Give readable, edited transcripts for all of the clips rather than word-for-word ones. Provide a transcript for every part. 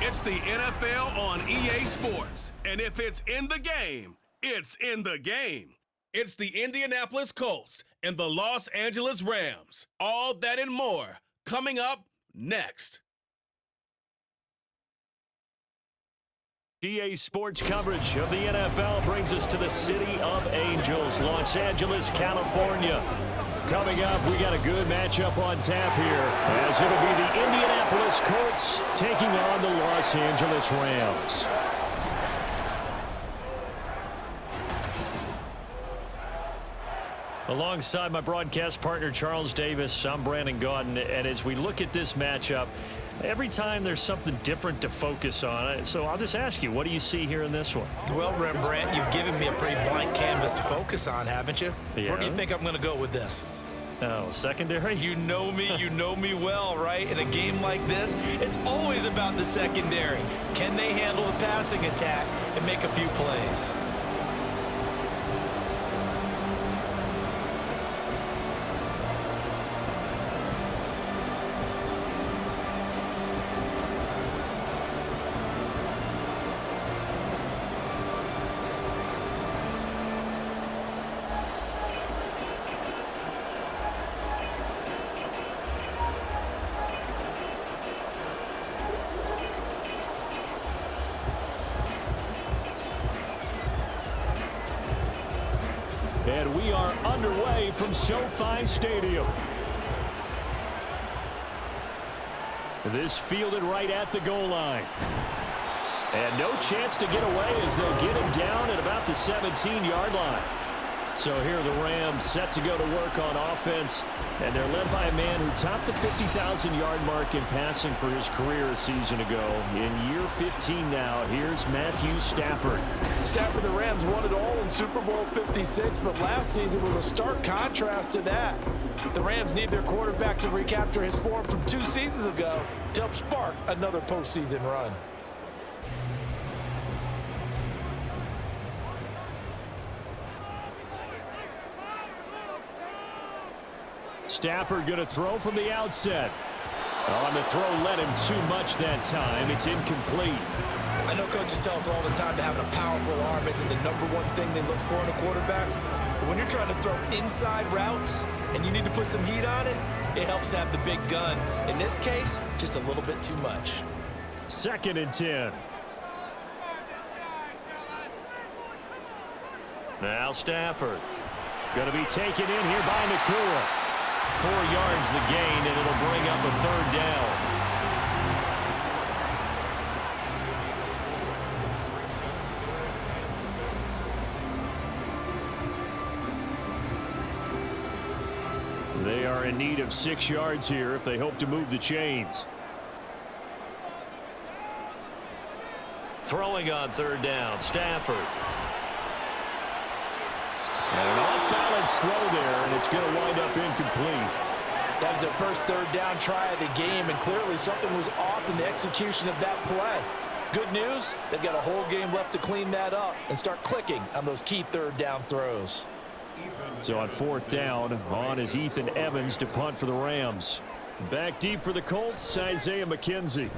It's the NFL on EA Sports. And if it's in the game, it's in the game. It's the Indianapolis Colts and the Los Angeles Rams. All that and more coming up next. EA Sports coverage of the NFL brings us to the City of Angels, Los Angeles, California. Coming up, we got a good matchup on tap here, as it'll be the Indianapolis Colts taking on the Los Angeles Rams. Alongside my broadcast partner, Charles Davis, I'm Brandon Gaudin, and as we look at this matchup, every time there's something different to focus on. So I'll just ask you, what do you see here in this one? Well, Rembrandt, you've given me a pretty blank canvas to focus on, haven't you? Yeah. Where do you think I'm going to go with this? Oh, secondary? You know me well, right? In a game like this, it's always about the secondary. Can they handle the passing attack and make a few plays? And we are underway from SoFi Stadium. This fielded right at the goal line. And no chance to get away as they'll get him down at about the 17-yard line. So here the Rams set to go to work on offense. And they're led by a man who topped the 50,000-yard mark in passing for his career a season ago. In year 15 now, here's Matthew Stafford. Stafford, the Rams won it all in Super Bowl 56, but last season was a stark contrast to that. The Rams need their quarterback to recapture his form from 2 seasons ago to help spark another postseason run. Stafford going to throw from the outset. On the throw, led him too much that time. It's incomplete. I know coaches tell us all the time that having a powerful arm isn't the #1 thing they look for in a quarterback. But when you're trying to throw inside routes and you need to put some heat on it, it helps to have the big gun. In this case, just a little bit too much. 2nd and 10. Now Stafford. Going to be taken in here by Nakua. 4 yards the gain, and it'll bring up a 3rd down. They are in need of 6 yards here if they hope to move the chains. Throwing on 3rd down, Stafford. And an off-balance throw there, and it's going to wind up incomplete. That was their first 3rd down try of the game, and clearly something was off in the execution of that play. Good news, they've got a whole game left to clean that up and start clicking on those key 3rd down throws. So on 4th down, on is Ethan Evans to punt for the Rams. Back deep for the Colts, Isaiah McKenzie.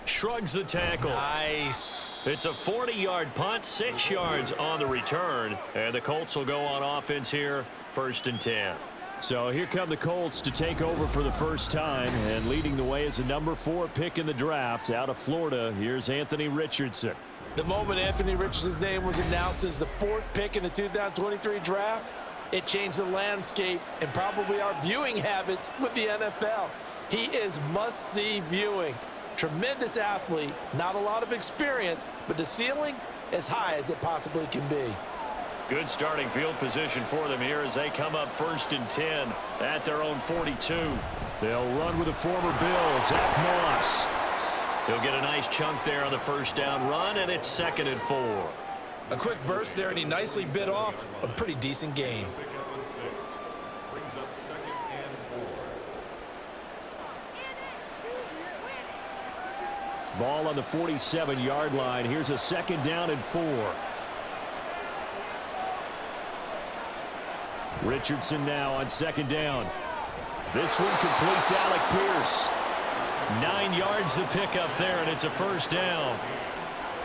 Shrugs the tackle. Nice. It's a 40-yard punt, 6 yards on the return. And the Colts will go on offense here, 1st and 10. So here come the Colts to take over for the first time. And leading the way is the #4 pick in the draft out of Florida. Here's Anthony Richardson. The moment Anthony Richardson's name was announced as the 4th pick in the 2023 draft, it changed the landscape and probably our viewing habits with the NFL. He is must-see viewing. Tremendous athlete, not a lot of experience, but the ceiling as high as it possibly can be. Good starting field position for them here as they come up 1st and 10 at their own 42. They'll run with the former Bill, Zach Moss. He'll get a nice chunk there on the 1st down run, and it's 2nd and 4. A quick burst there, and he nicely bit off a pretty decent gain. Ball on the 47-yard line. Here's a 2nd down and 4. Richardson now on 2nd down. This one completes Alec Pierce. 9 yards to pick up there, and it's a first down.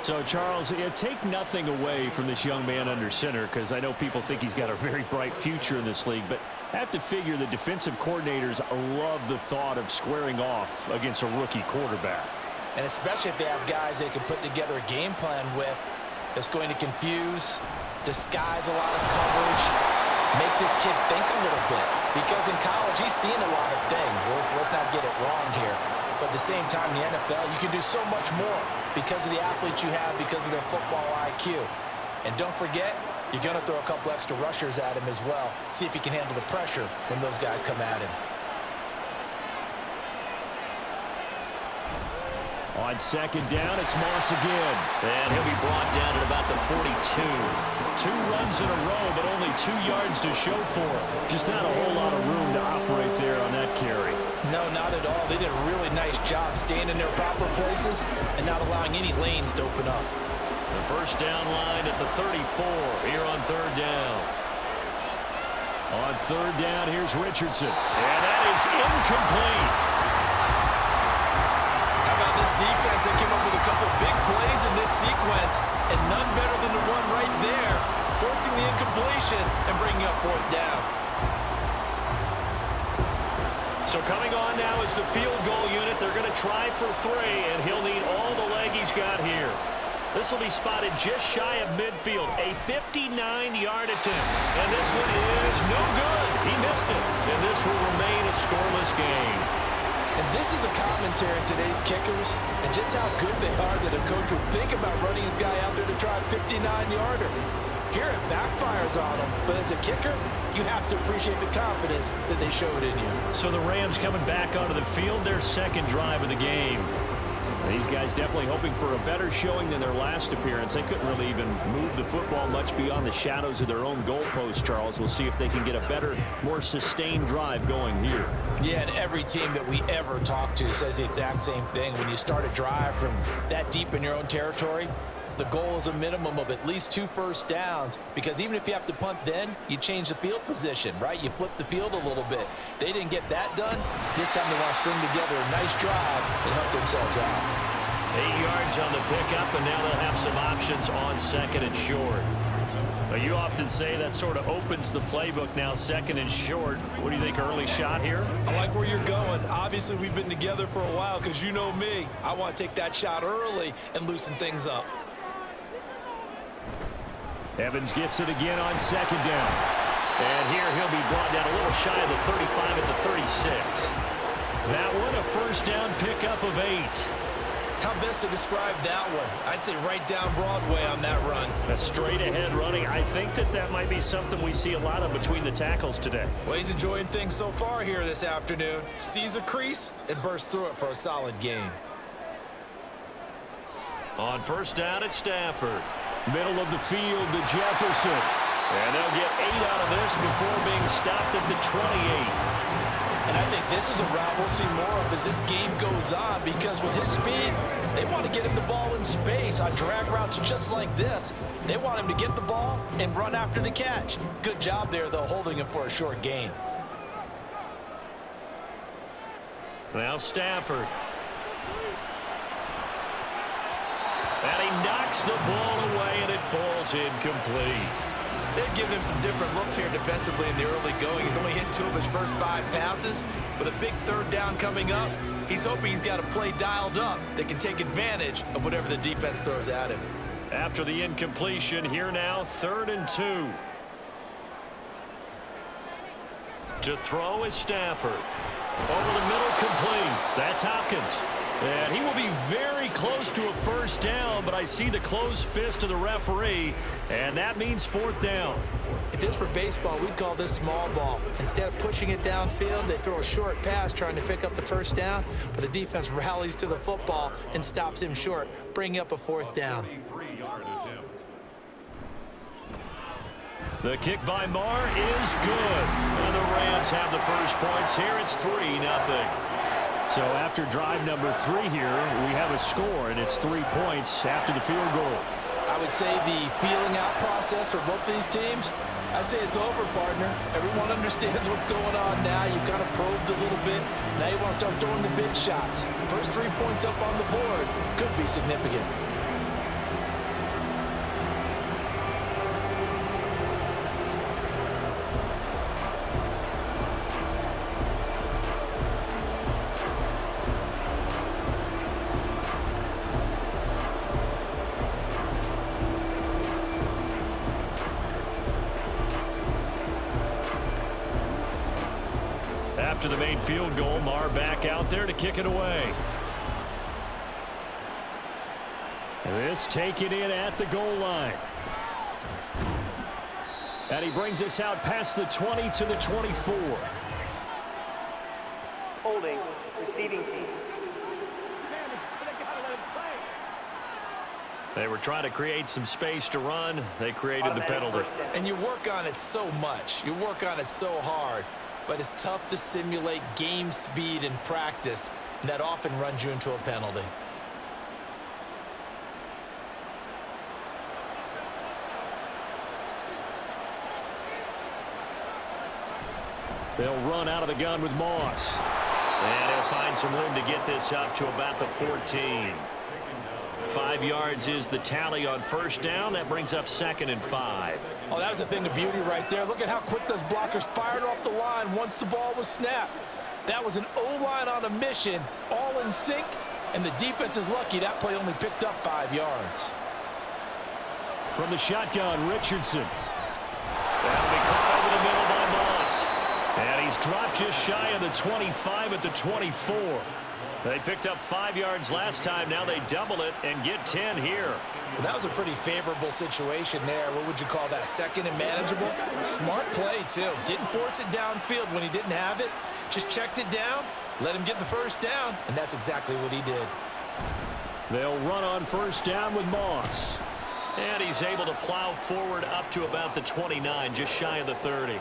So, Charles, take nothing away from this young man under center, because I know people think he's got a very bright future in this league, but I have to figure the defensive coordinators love the thought of squaring off against a rookie quarterback. And especially if they have guys they can put together a game plan with that's going to confuse, disguise a lot of coverage, make this kid think a little bit. Because in college, he's seen a lot of things. Let's not get it wrong here. But at the same time, in the NFL, you can do so much more because of the athletes you have, because of their football IQ. And don't forget, you're going to throw a couple extra rushers at him as well. See if he can handle the pressure when those guys come at him. On second down, it's Moss again. And he'll be brought down at about the 42. 2 runs in a row, but only 2 yards to show for it. Just not a whole lot of room to operate there on that carry. No, not at all. They did a really nice job staying in their proper places and not allowing any lanes to open up. The first down line at the 34 here on third down. On third down, here's Richardson. And that is incomplete. How about this defense that came up with a couple big plays in this sequence, and none better than the one right there, forcing the incompletion and bringing up fourth down. So coming on now is the field goal unit. They're going to try for 3, and he'll need all the leg he's got here. This will be spotted just shy of midfield. A 59-yard attempt. And this one is no good. He missed it. And this will remain a scoreless game. And this is a commentary on today's kickers and just how good they are that a coach would think about running his guy out there to try a 59-yarder. Here it backfires on him, but as a kicker, you have to appreciate the confidence that they showed in you. So the Rams coming back onto the field, their second drive of the game. These guys definitely hoping for a better showing than their last appearance. They couldn't really even move the football much beyond the shadows of their own goalpost, Charles. We'll see if they can get a better, more sustained drive going here. Yeah, and every team that we ever talk to says the exact same thing. When you start a drive from that deep in your own territory, the goal is a minimum of at least 2 first downs, because even if you have to punt then, you change the field position, right? You flip the field a little bit. They didn't get that done. This time they want to string together a nice drive and help themselves out. 8 yards on the pickup, and now they'll have some options on second and short. But you often say that sort of opens the playbook now, second and short. What do you think, early shot here? I like where you're going. Obviously, we've been together for a while because you know me. I want to take that shot early and loosen things up. Evans gets it again on second down. And here he'll be brought down a little shy of the 35 at the 36. That one a first down pickup of 8. How best to describe that one? I'd say right down Broadway on that run. A straight ahead running. I think that might be something we see a lot of between the tackles today. Well, he's enjoying things so far here this afternoon. Sees a crease and bursts through it for a solid gain. On first down at Stafford. Middle of the field to Jefferson. And they'll get 8 out of this before being stopped at the 28. And I think this is a route we'll see more of as this game goes on, because with his speed, they want to get him the ball in space on drag routes just like this. They want him to get the ball and run after the catch. Good job there, though, holding him for a short gain. Now Stafford. And he knocks the ball away, and it falls incomplete. They've given him some different looks here defensively in the early going. He's only hit 2 of his first 5 passes. With a big third down coming up, he's hoping he's got a play dialed up that can take advantage of whatever the defense throws at him. After the incompletion, here now, 3rd and 2. To throw is Stafford. Over the middle, complete. That's Hopkins. And he will be very close to a first down, but I see the closed fist of the referee, and that means 4th down. If this were baseball, we'd call this small ball. Instead of pushing it downfield, they throw a short pass trying to pick up the first down, but the defense rallies to the football and stops him short, bringing up a 4th down. The kick by Marr is good. And the Rams have the first points here. It's 3-0. So after drive number 3 here, we have a score, and it's 3 points after the field goal. I would say the feeling out process for both these teams, I'd say it's over, partner. Everyone understands what's going on now. You kind of probed a little bit. Now you want to start throwing the big shots. First 3 points up on the board could be significant. After the main field goal, Marr back out there to kick it away. This taken in at the goal line. And he brings us out past the 20 to the 24. Holding, receiving team. They were trying to create some space to run. They created the penalty. And you work on it so much. You work on it so hard. But it's tough to simulate game speed in practice, and that often runs you into a penalty. They'll run out of the gun with Moss. And he'll find some room to get this up to about the 14. 5 yards is the tally on first down. That brings up 2nd and 5. Oh, that was a thing of beauty right there. Look at how quick those blockers fired off the line once the ball was snapped. That was an O-line on a mission, all in sync, and the defense is lucky that play only picked up 5 yards. From the shotgun, Richardson. That'll be caught over the middle by Moss. And he's dropped just shy of the 25 at the 24. They picked up 5 yards last time. Now they double it and get 10 here. Well, that was a pretty favorable situation there. What would you call that? Second and manageable? Smart play, too. Didn't force it downfield when he didn't have it. Just checked it down, let him get the first down, and that's exactly what he did. They'll run on first down with Moss. And he's able to plow forward up to about the 29, just shy of the 30.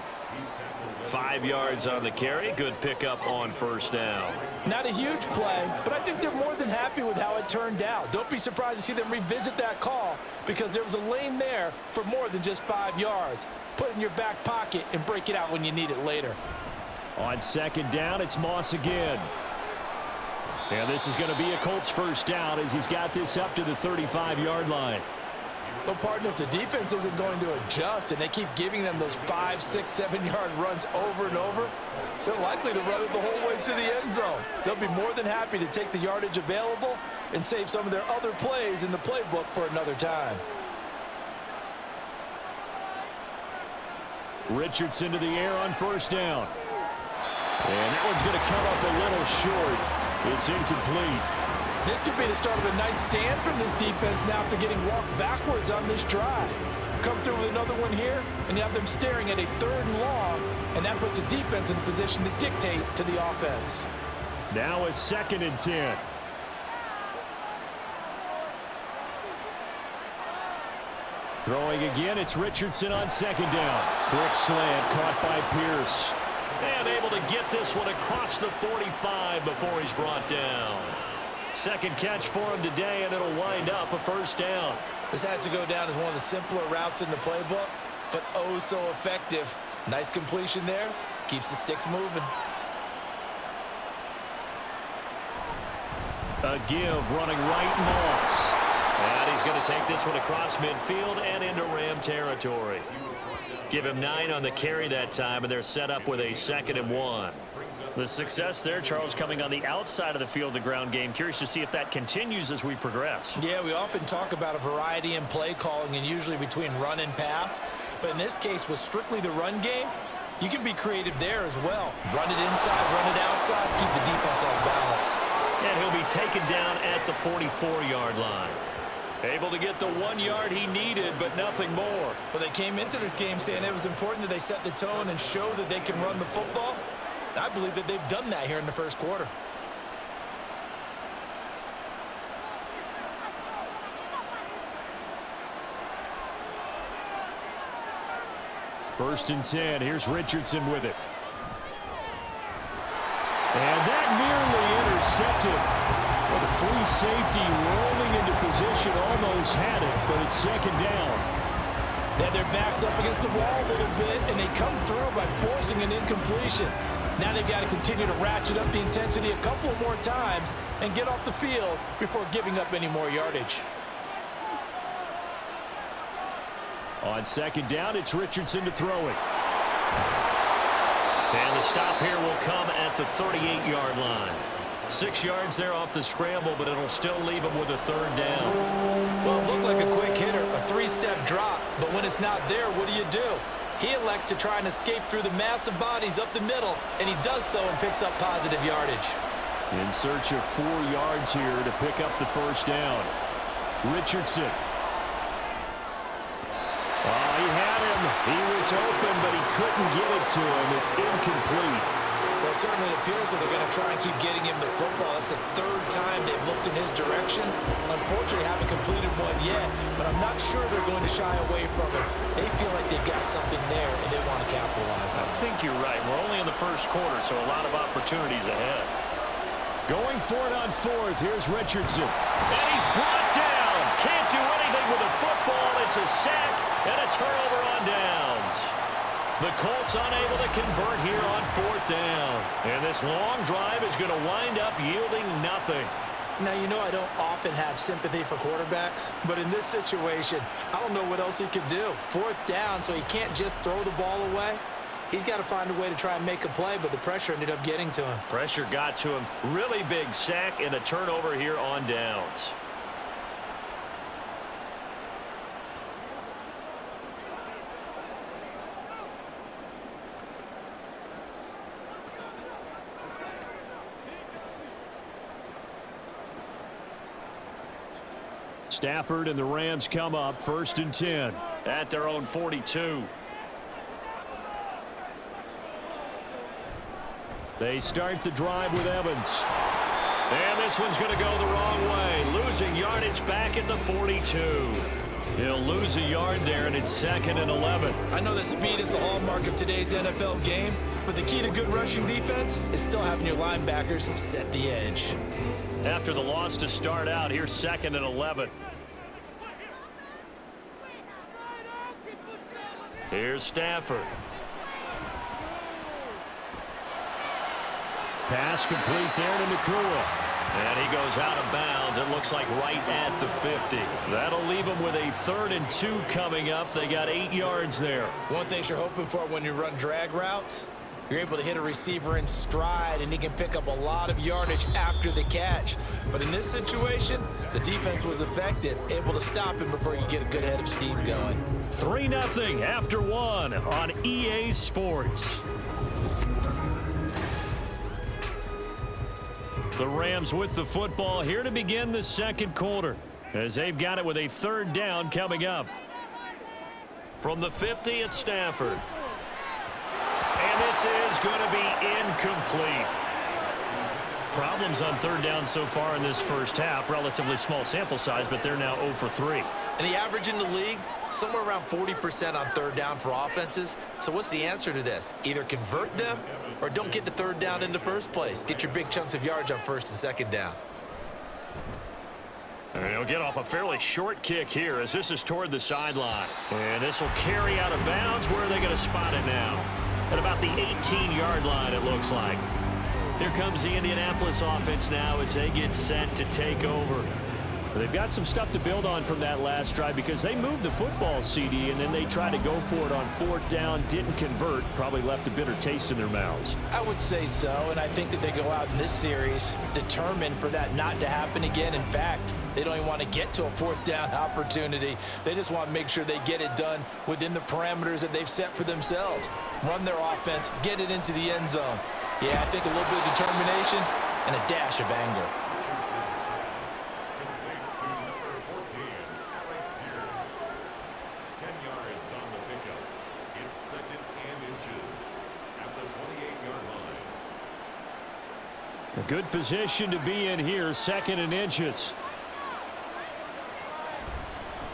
5 yards on the carry. Good pickup on first down. Not a huge play, but I think they're more than happy with how it turned out. Don't be surprised to see them revisit that call because there was a lane there for more than just 5 yards. Put it in your back pocket and break it out when you need it later. On second down, it's Moss again. And this is going to be a Colts first down as he's got this up to the 35-yard line. Well, partner, if the defense isn't going to adjust and they keep giving them those 5, 6, 7-yard runs over and over, they're likely to run it the whole way to the end zone. They'll be more than happy to take the yardage available and save some of their other plays in the playbook for another time. Richardson to the air on first down. And that one's going to come up a little short. It's incomplete. This could be the start of a nice stand from this defense now after getting walked backwards on this drive. Come through with another one here, and you have them staring at a 3rd and long, and that puts the defense in a position to dictate to the offense. Now a 2nd and 10. Throwing again, it's Richardson on second down. Quick slant caught by Pierce. And able to get this one across the 45 before he's brought down. Second catch for him today, and it'll wind up a first down. This has to go down as one of the simpler routes in the playbook, but oh so effective. Nice completion there. Keeps the sticks moving. A give running right, Moss. And he's going to take this one across midfield and into Ram territory. Give him 9 on the carry that time, and they're set up with a 2nd and 1. The success there, Charles, coming on the outside of the field, the ground game. Curious to see if that continues as we progress. Yeah, we often talk about a variety in play calling and usually between run and pass. But in this case, with strictly the run game, you can be creative there as well. Run it inside, run it outside, keep the defense on balance. And he'll be taken down at the 44-yard line. Able to get the 1 yard he needed, but nothing more. Well, they came into this game saying it was important that they set the tone and show that they can run the football. I believe that they've done that here in the first quarter. First and 10. Here's Richardson with it. And that nearly intercepted. Well, the free safety rolling into position almost had it, but it's second down. They have their backs up against the wall a little bit, and they come through by forcing an incompletion. Now they've got to continue to ratchet up the intensity a couple of more times and get off the field before giving up any more yardage. On second down, it's Richardson to throw it. And the stop here will come at the 38-yard line. 6 yards there off the scramble, but it'll still leave him with a third down. Well, it looked like a quick hitter, a 3-step drop, but when it's not there, what do? He elects to try and escape through the massive bodies up the middle, and he does so and picks up positive yardage. In search of 4 yards here to pick up the first down. Richardson. Oh, he had him. He was open, but he couldn't get it to him. It's incomplete. Well, it certainly appears that they're going to try and keep getting him the football. That's the 3rd time they've looked in his direction. Unfortunately, haven't completed one yet, but I'm not sure they're going to shy away from him. They feel like they've got something there, and they want to capitalize on it. I think you're right. We're only in the first quarter, so a lot of opportunities ahead. Going for it on 4th. Here's Richardson. And he's brought down. Can't do anything with the football. It's a sack and a turnover on downs. The Colts unable to convert here on 4th down. And this long drive is going to wind up yielding nothing. Now, I don't often have sympathy for quarterbacks, but in this situation, I don't know what else he could do. 4th down, so he can't just throw the ball away. He's got to find a way to try and make a play, but the pressure ended up getting to him. Pressure got to him. Really big sack and a turnover here on downs. Stafford and the Rams come up 1st and 10. At their own 42. They start the drive with Evans. And this one's going to go the wrong way. Losing yardage back at the 42. He'll lose a yard there, and it's 2nd and 11. I know that speed is the hallmark of today's NFL game, but the key to good rushing defense is still having your linebackers set the edge. After the loss to start out, here's 2nd and 11. Here's Stafford. Pass complete there to Nakua. And he goes out of bounds. It looks like right at the 50. That'll leave him with a 3rd and 2 coming up. They got 8 yards there. One thing you're hoping for when you run drag routes, you're able to hit a receiver in stride, and he can pick up a lot of yardage after the catch. But in this situation, the defense was effective, able to stop him before you get a good head of steam going. 3-0 after 1 on EA Sports. The Rams with the football here to begin the 2nd quarter, as they've got it with a 3rd down coming up. From the 50, it's Stafford. And this is going to be incomplete. Problems on 3rd down so far in this first half. Relatively small sample size, but they're now 0 for 3. And the average in the league, somewhere around 40% on 3rd down for offenses. So what's the answer to this? Either convert them or don't get to 3rd down in the first place. Get your big chunks of yards on 1st and 2nd down. And he'll get off a fairly short kick here as this is toward the sideline. And this will carry out of bounds. Where are they going to spot it now? At about the 18-yard line, it looks like. Here comes the Indianapolis offense now as they get set to take over. They've got some stuff to build on from that last drive because they moved the football, CD, and then they tried to go for it on 4th down, didn't convert, probably left a bitter taste in their mouths. I would say so, and I think that they go out in this series determined for that not to happen again. In fact, they don't even want to get to a 4th down opportunity. They just want to make sure they get it done within the parameters that they've set for themselves. Run their offense, get it into the end zone. Yeah, I think a little bit of determination and a dash of anger. A good position to be in here, 2nd and inches.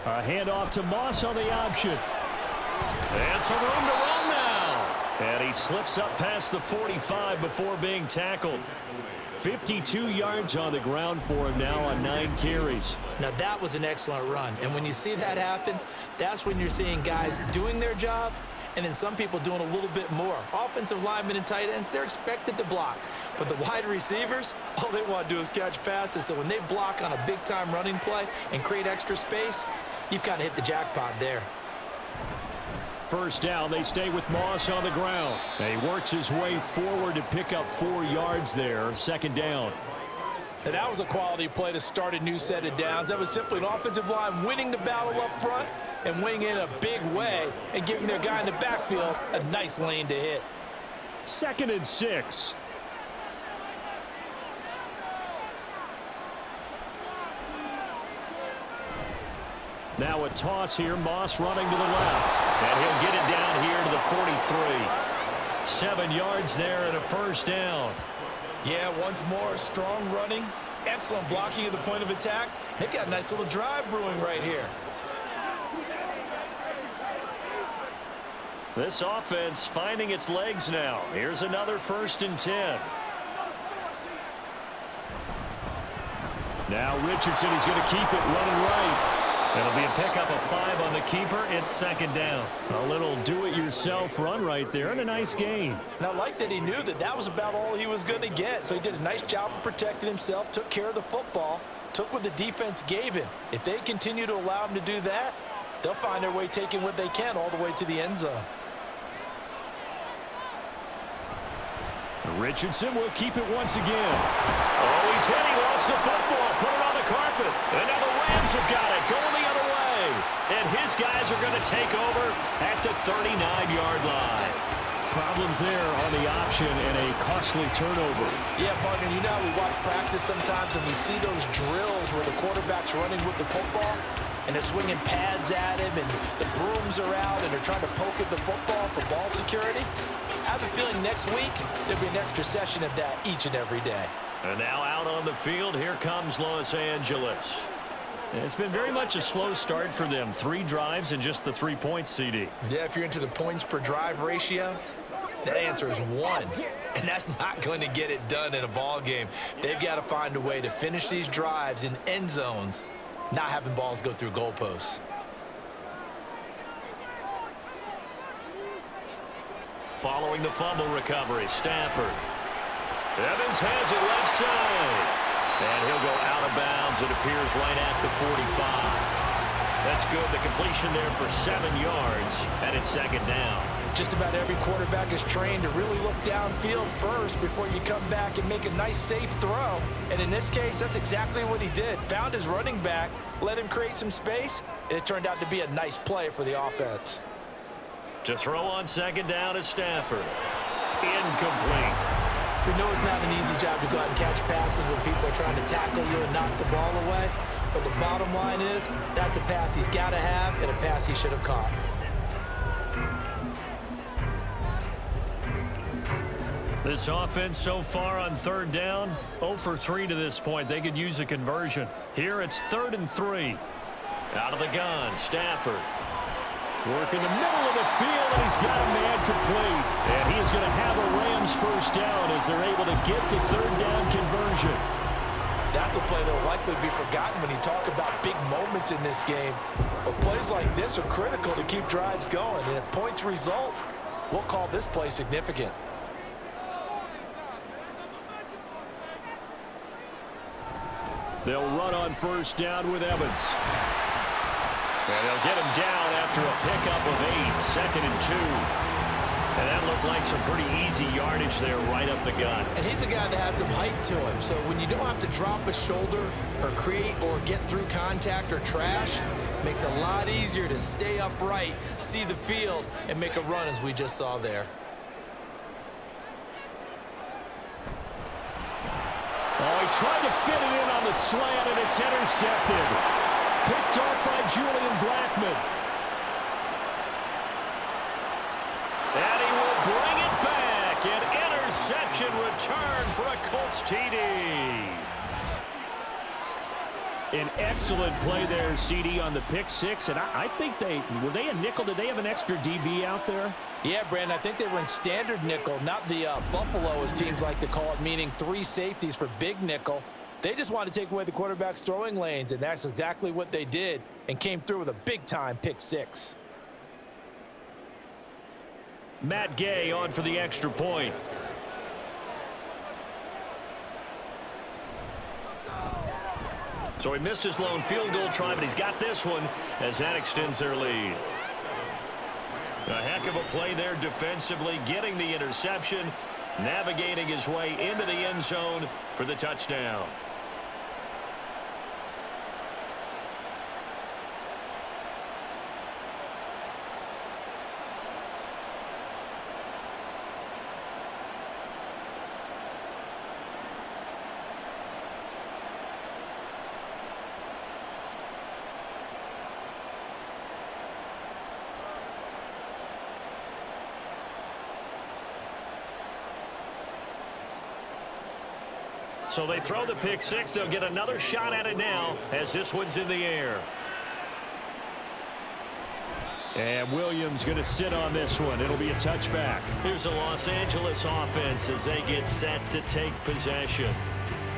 A handoff to Moss on the option. And some room to run now. And he slips up past the 45 before being tackled. 52 yards on the ground for him now on 9 carries. Now, that was an excellent run. And when you see that happen, that's when you're seeing guys doing their job and then some people doing a little bit more. Offensive linemen and tight ends, they're expected to block. But the wide receivers, all they want to do is catch passes. So when they block on a big-time running play and create extra space, you've kind of hit the jackpot there. First down, they stay with Moss on the ground. He works his way forward to pick up 4 yards there. Second down. And that was a quality play to start a new set of downs. That was simply an offensive line winning the battle up front and winning in a big way and giving their guy in the backfield a nice lane to hit. 2nd and 6. Now a toss here. Moss running to the left. And he'll get it down here to the 43. 7 yards there and a first down. Yeah, once more, strong running, excellent blocking at the point of attack. They've got a nice little drive brewing right here. This offense finding its legs now. Here's another 1st and 10. Now Richardson is going to keep it running right. It'll be a pickup of 5 on the keeper. It's 2nd down. A little do-it-yourself run right there and a nice gain. And I like that he knew that that was about all he was going to get. So he did a nice job of protecting himself, took care of the football, took what the defense gave him. If they continue to allow him to do that, they'll find their way taking what they can all the way to the end zone. Richardson will keep it once again. Oh, he's hit. He lost the football. Put it on the carpet. And now the Rams have got it. Going the other way. And his guys are going to take over at the 39-yard line. Problems there on the option and a costly turnover. Yeah, partner, you know we watch practice sometimes and we see those drills where the quarterback's running with the football and they're swinging pads at him and the brooms are out and they're trying to poke at the football for ball security. I have a feeling next week there'll be an extra session of that each and every day. And now out on the field, here comes Los Angeles. It's been very much a slow start for them. 3 drives and just the 3 points, CD. Yeah, if you're into the points per drive ratio, that answer is 1. And that's not going to get it done in a ball game. They've got to find a way to finish these drives in end zones, not having balls go through goalposts. Following the fumble recovery, Stafford. Evans has it left side. And he'll go out of bounds. It appears right at the 45. That's good. The completion there for 7 yards. And it's 2nd down. Just about every quarterback is trained to really look downfield first before you come back and make a nice, safe throw. And in this case, that's exactly what he did. Found his running back, let him create some space, and it turned out to be a nice play for the offense. To throw on 2nd down is Stafford. Incomplete. We know it's not an easy job to go out and catch passes when people are trying to tackle you and knock the ball away. But the bottom line is that's a pass he's got to have and a pass he should have caught. This offense so far on 3rd down, 0 for 3 to this point. They could use a conversion. Here it's 3rd and 3. Out of the gun, Stafford. Work in the middle of the field, and he's got a man complete. And he is going to have a Rams first down as they're able to get the 3rd down conversion. That's a play that will likely be forgotten when you talk about big moments in this game. But plays like this are critical to keep drives going. And if points result, we'll call this play significant. They'll run on 1st down with Evans. And they'll get him down after a pickup of 8, 2nd and 2. And that looked like some pretty easy yardage there right up the gut. And he's a guy that has some height to him. So when you don't have to drop a shoulder or create or get through contact or trash, it makes it a lot easier to stay upright, see the field, and make a run as we just saw there. Oh, he tried to fit it in on the slant, and it's intercepted. Picked off by Julian Blackman. And he will bring it back. An interception return for a Colts TD. An excellent play there, CD, on the pick six. And I think were they a nickel? Did they have an extra DB out there? Yeah, Brandon, I think they were in standard nickel, not the Buffalo, as teams like to call it, meaning 3 safeties for big nickel. They just wanted to take away the quarterback's throwing lanes, and that's exactly what they did, and came through with a big-time pick six. Matt Gay on for the extra point. So he missed his lone field goal try, but he's got this one as that extends their lead. A heck of a play there defensively, getting the interception, navigating his way into the end zone for the touchdown. So they throw the pick six. They'll get another shot at it now as this one's in the air. And Williams going to sit on this one. It'll be a touchback. Here's the Los Angeles offense as they get set to take possession.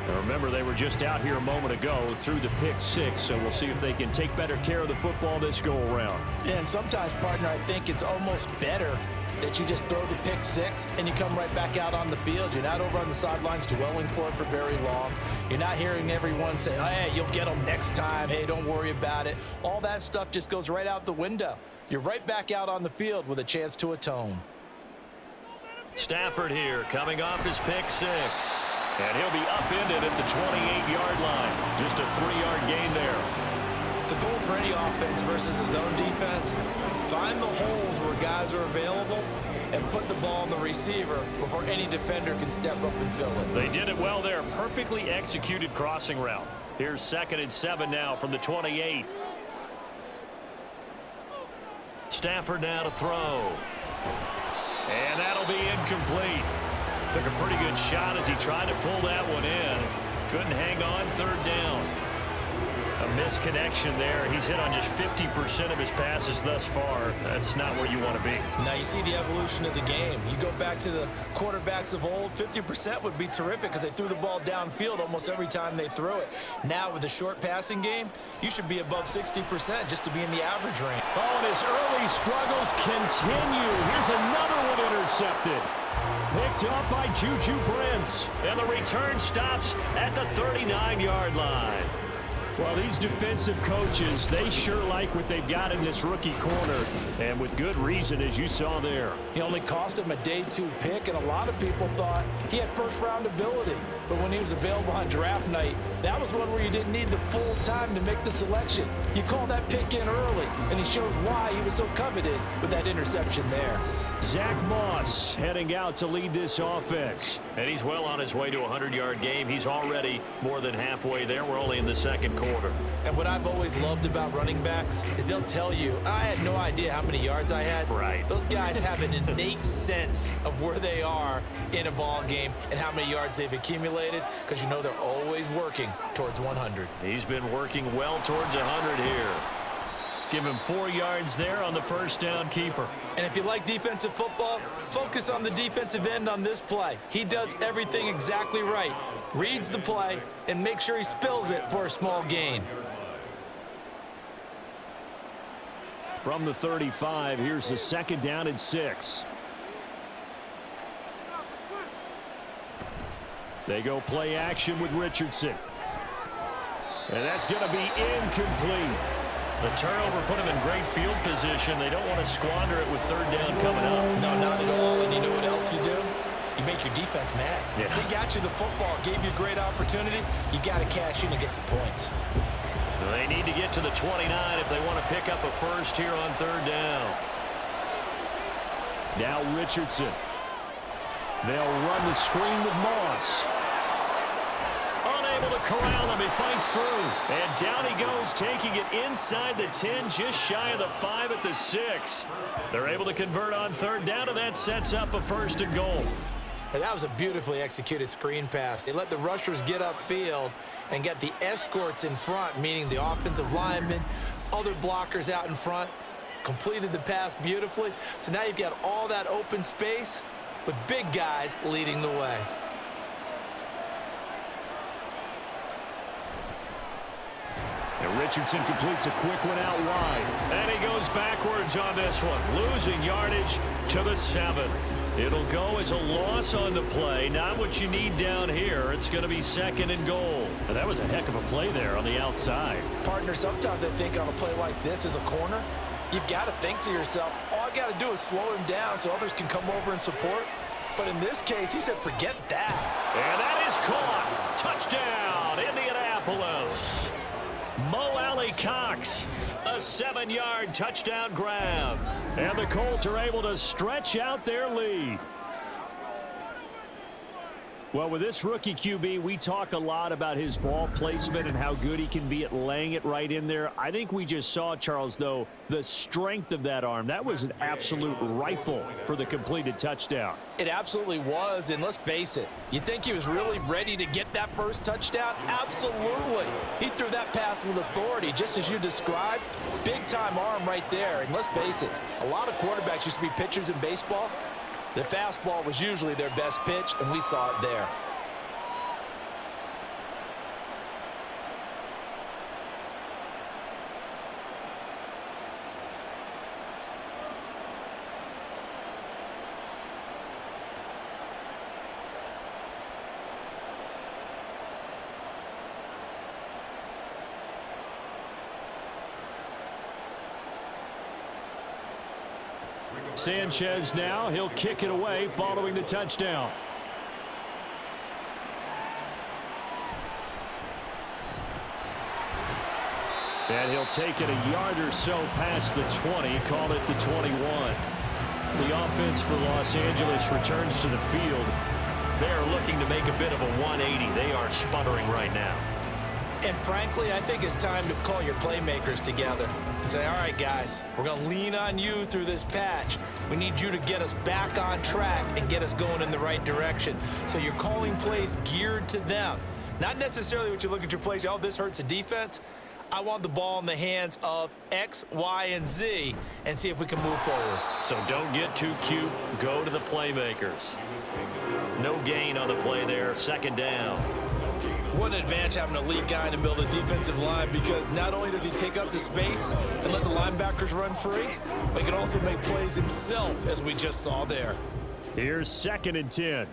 Now remember, they were just out here a moment ago through the pick six, so we'll see if they can take better care of the football this go-around. Yeah, and sometimes, partner, I think it's almost better that you just throw the pick six and you come right back out on the field. You're not over on the sidelines dwelling for it for very long. You're not hearing everyone say, hey, you'll get them next time. Hey, don't worry about it. All that stuff just goes right out the window. You're right back out on the field with a chance to atone. Stafford here coming off his pick six. And he'll be upended at the 28-yard line. Just a 3-yard gain there. The goal for any offense versus his own defense, find the holes where guys are available and put the ball on the receiver before any defender can step up and fill it. They did it well there. Perfectly executed crossing route. Here's 2nd and 7 now from the 28. Stafford now to throw. And that'll be incomplete. Took a pretty good shot as he tried to pull that one in. Couldn't hang on, 3rd down. A misconnection there. He's hit on just 50% of his passes thus far. That's not where you want to be. Now you see the evolution of the game. You go back to the quarterbacks of old, 50% would be terrific because they threw the ball downfield almost every time they threw it. Now with the short passing game, you should be above 60% just to be in the average range. Oh, and his early struggles continue. Here's another one intercepted. Picked up by Juju Brents. And the return stops at the 39-yard line. Well, these defensive coaches, they sure like what they've got in this rookie corner, and with good reason, as you saw there. He only cost him a day 2 pick, and a lot of people thought he had first-round ability. But when he was available on draft night, that was one where you didn't need the full time to make the selection. You call that pick in early, and he shows why he was so coveted with that interception there. Zach Moss heading out to lead this offense. And he's well on his way to a 100-yard game. He's already more than halfway there. We're only in the 2nd quarter. And what I've always loved about running backs is they'll tell you, I had no idea how many yards I had. Right. Those guys have an innate sense of where they are in a ball game and how many yards they've accumulated because you know they're always working towards 100. He's been working well towards 100 here. Give him 4 yards there on the 1st down keeper. And if you like defensive football, focus on the defensive end on this play. He does everything exactly right. Reads the play and makes sure he spills it for a small gain. From the 35, here's the 2nd down and 6. They go play action with Richardson. And that's going to be incomplete. The turnover put him in great field position. They don't want to squander it with 3rd down coming up. No, not at all. And you know what else you do? You make your defense mad. Yeah. They got you the football, gave you a great opportunity. You got to cash in and get some points. They need to get to the 29 if they want to pick up a first here on 3rd down. Now Richardson. They'll run the screen with Moss. Unable to corral him. He fights through. And down he goes, taking it inside the 10, just shy of the 5 at the 6. They're able to convert on 3rd down, and that sets up a 1st and goal. And that was a beautifully executed screen pass. They let the rushers get upfield and get the escorts in front, meaning the offensive linemen, other blockers out in front, completed the pass beautifully. So now you've got all that open space with big guys leading the way. And Richardson completes a quick one out wide. And he goes backwards on this one, losing yardage to the 7. It'll go as a loss on the play. Not what you need down here. It's going to be 2nd and goal. And that was a heck of a play there on the outside. Partner, sometimes I think on a play like this as a corner, you've got to think to yourself, all I got to do is slow him down so others can come over and support. But in this case, he said, forget that. And that is caught. Touchdown, Indianapolis. Mo Alley Cox, a 7-yard touchdown grab. And the Colts are able to stretch out their lead. Well, with this rookie QB, we talk a lot about his ball placement and how good he can be at laying it right in there. I think we just saw, Charles, though, the strength of that arm. That was an absolute rifle for the completed touchdown. It absolutely was, and let's face it, you think he was really ready to get that first touchdown? Absolutely. He threw that pass with authority, just as you described. Big-time arm right there, and let's face it, a lot of quarterbacks used to be pitchers in baseball. The fastball was usually their best pitch, and we saw it there. Sanchez now, he'll kick it away following the touchdown. And he'll take it a yard or so past the 20, call it the 21. The offense for Los Angeles returns to the field. They are looking to make a bit of a 180. They are sputtering right now. And frankly, I think it's time to call your playmakers together and say, all right, guys, we're going to lean on you through this patch. We need you to get us back on track and get us going in the right direction. So you're calling plays geared to them. Not necessarily what you look at your plays, oh, this hurts the defense. I want the ball in the hands of X, Y, and Z and see if we can move forward. So don't get too cute. Go to the playmakers. No gain on the play there. 2nd down. What an advantage having an elite guy in the middle of the defensive line, because not only does he take up the space and let the linebackers run free, but he can also make plays himself, as we just saw there. Here's 2nd and 10.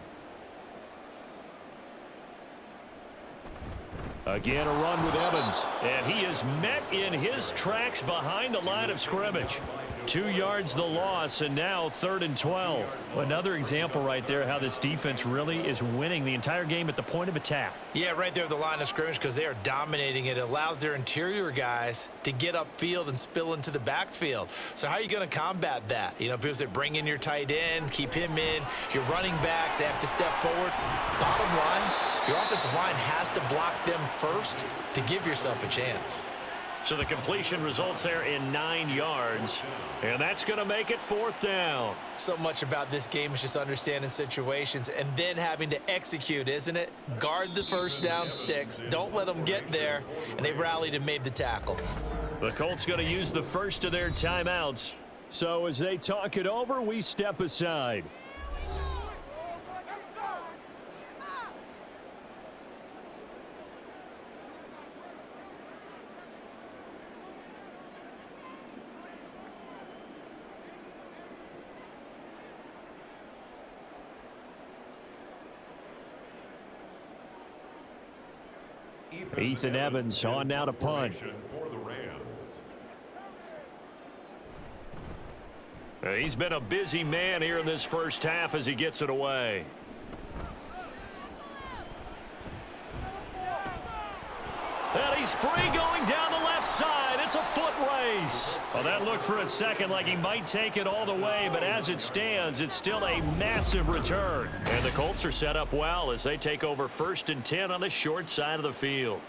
Again, a run with Evans. And he is met in his tracks behind the line of scrimmage. 2 yards the loss, and now 3rd and 12. Another example right there how this defense really is winning the entire game at the point of attack. Yeah, right there at the line of scrimmage, because they are dominating it. It allows their interior guys to get upfield and spill into the backfield. So how are you going to combat that? You know, because they bring in your tight end, keep him in. Your running backs, they have to step forward. Bottom line, your offensive line has to block them first to give yourself a chance. So the completion results there in 9 yards, and that's going to make it 4th down. So much about this game is just understanding situations and then having to execute, isn't it? Guard the first down sticks. Don't let them get there, and they rallied and made the tackle. The Colts going to use the first of their timeouts. So as they talk it over, we step aside. Ethan Evans on now to punt. He's been a busy man here in this first half as he gets it away. And he's free going down the left side. It's a foot race. Well, that looked for a second like he might take it all the way, but as it stands, it's still a massive return. And the Colts are set up well as they take over 1st and 10 on the short side of the field.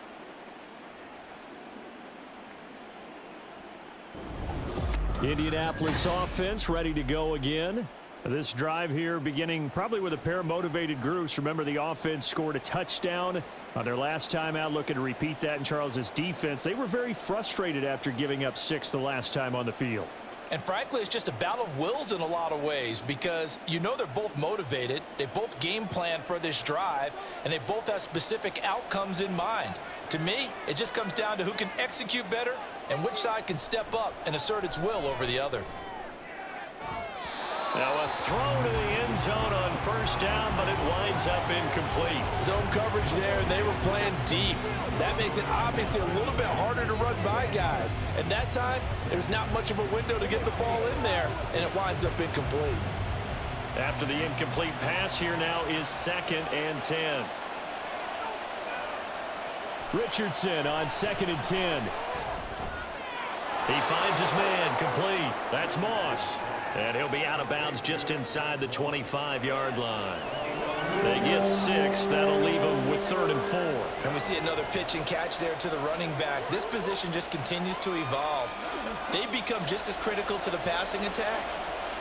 Indianapolis offense ready to go again. This drive here beginning probably with a pair of motivated groups. Remember, the offense scored a touchdown on their last time out, looking to repeat that in Charles's defense. They were very frustrated after giving up 6 the last time on the field. And frankly, it's just a battle of wills in a lot of ways because you know they're both motivated. They both game plan for this drive, and they both have specific outcomes in mind. To me, it just comes down to who can execute better and which side can step up and assert its will over the other. Now a throw to the end zone on first down, but it winds up incomplete. Zone coverage there, and they were playing deep. That makes it obviously a little bit harder to run by guys. And that time, there's not much of a window to get the ball in there, and it winds up incomplete. After the incomplete pass, here now is 2nd and 10. Richardson on 2nd and 10. He finds his man, complete. That's Moss. And he'll be out of bounds just inside the 25-yard line. They get 6. That'll leave them with 3rd and 4. And we see another pitch and catch there to the running back. This position just continues to evolve. They become just as critical to the passing attack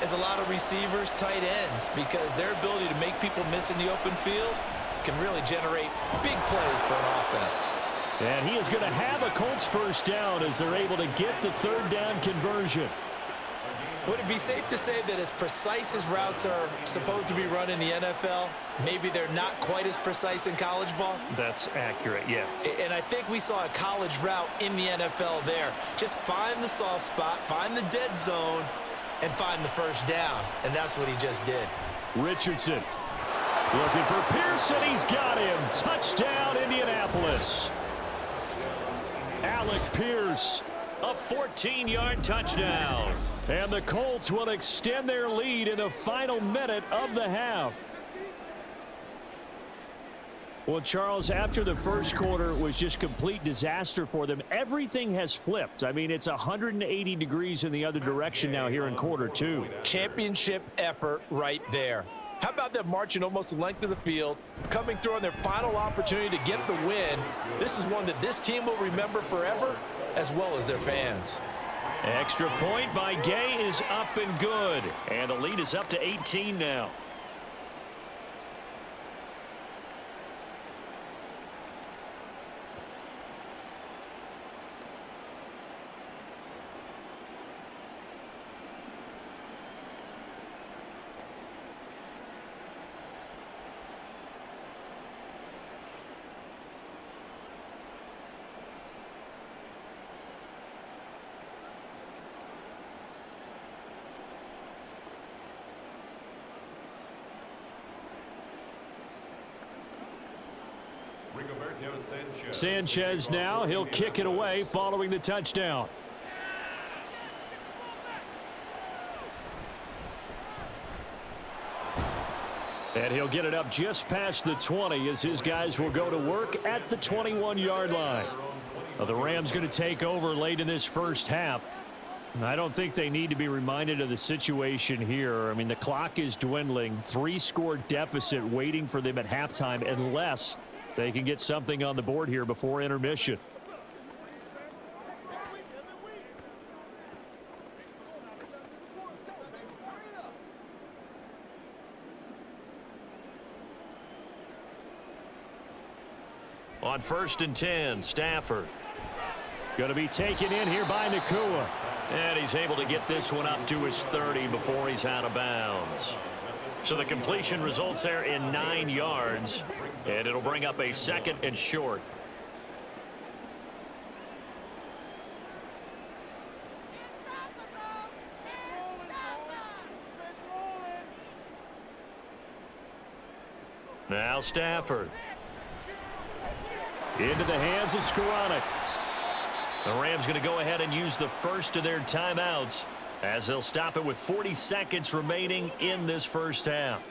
as a lot of receivers, tight ends, because their ability to make people miss in the open field can really generate big plays for an offense. And he is going to have a Colts first down as they're able to get the 3rd down conversion. Would it be safe to say that as precise as routes are supposed to be run in the NFL, maybe they're not quite as precise in college ball? That's accurate, yeah. And I think we saw a college route in the NFL there. Just find the soft spot, find the dead zone, and find the first down. And that's what he just did. Richardson looking for Pearson. He's got him. Touchdown, Indianapolis. Alec Pierce. A 14-yard touchdown. And the Colts will extend their lead in the final minute of the half. Well, Charles, after the first quarter was just complete disaster for them, everything has flipped. I mean, it's 180 degrees in the other direction now here in quarter 2. Championship effort right there. How about them marching almost the length of the field, coming through on their final opportunity to get the win? This is one that this team will remember forever, as well as their fans. Extra point by Gay is up and good. And the lead is up to 18 now. Sanchez now, he'll kick it away following the touchdown. And he'll get it up just past the 20 as his guys will go to work at the 21-yard line. Well, the Rams going to take over late in this first half. I don't think they need to be reminded of the situation here. I mean, the clock is dwindling. 3-score deficit waiting for them at halftime unless they can get something on the board here before intermission. On 1st and 10, Stafford. Going to be taken in here by Nakua. And he's able to get this one up to his 30 before he's out of bounds. So the completion results there in 9 yards. And it'll bring up a 2nd and short. Now Stafford. Into the hands of Skoranek. The Rams going to go ahead and use the first of their timeouts as they'll stop it with 40 seconds remaining in this first half.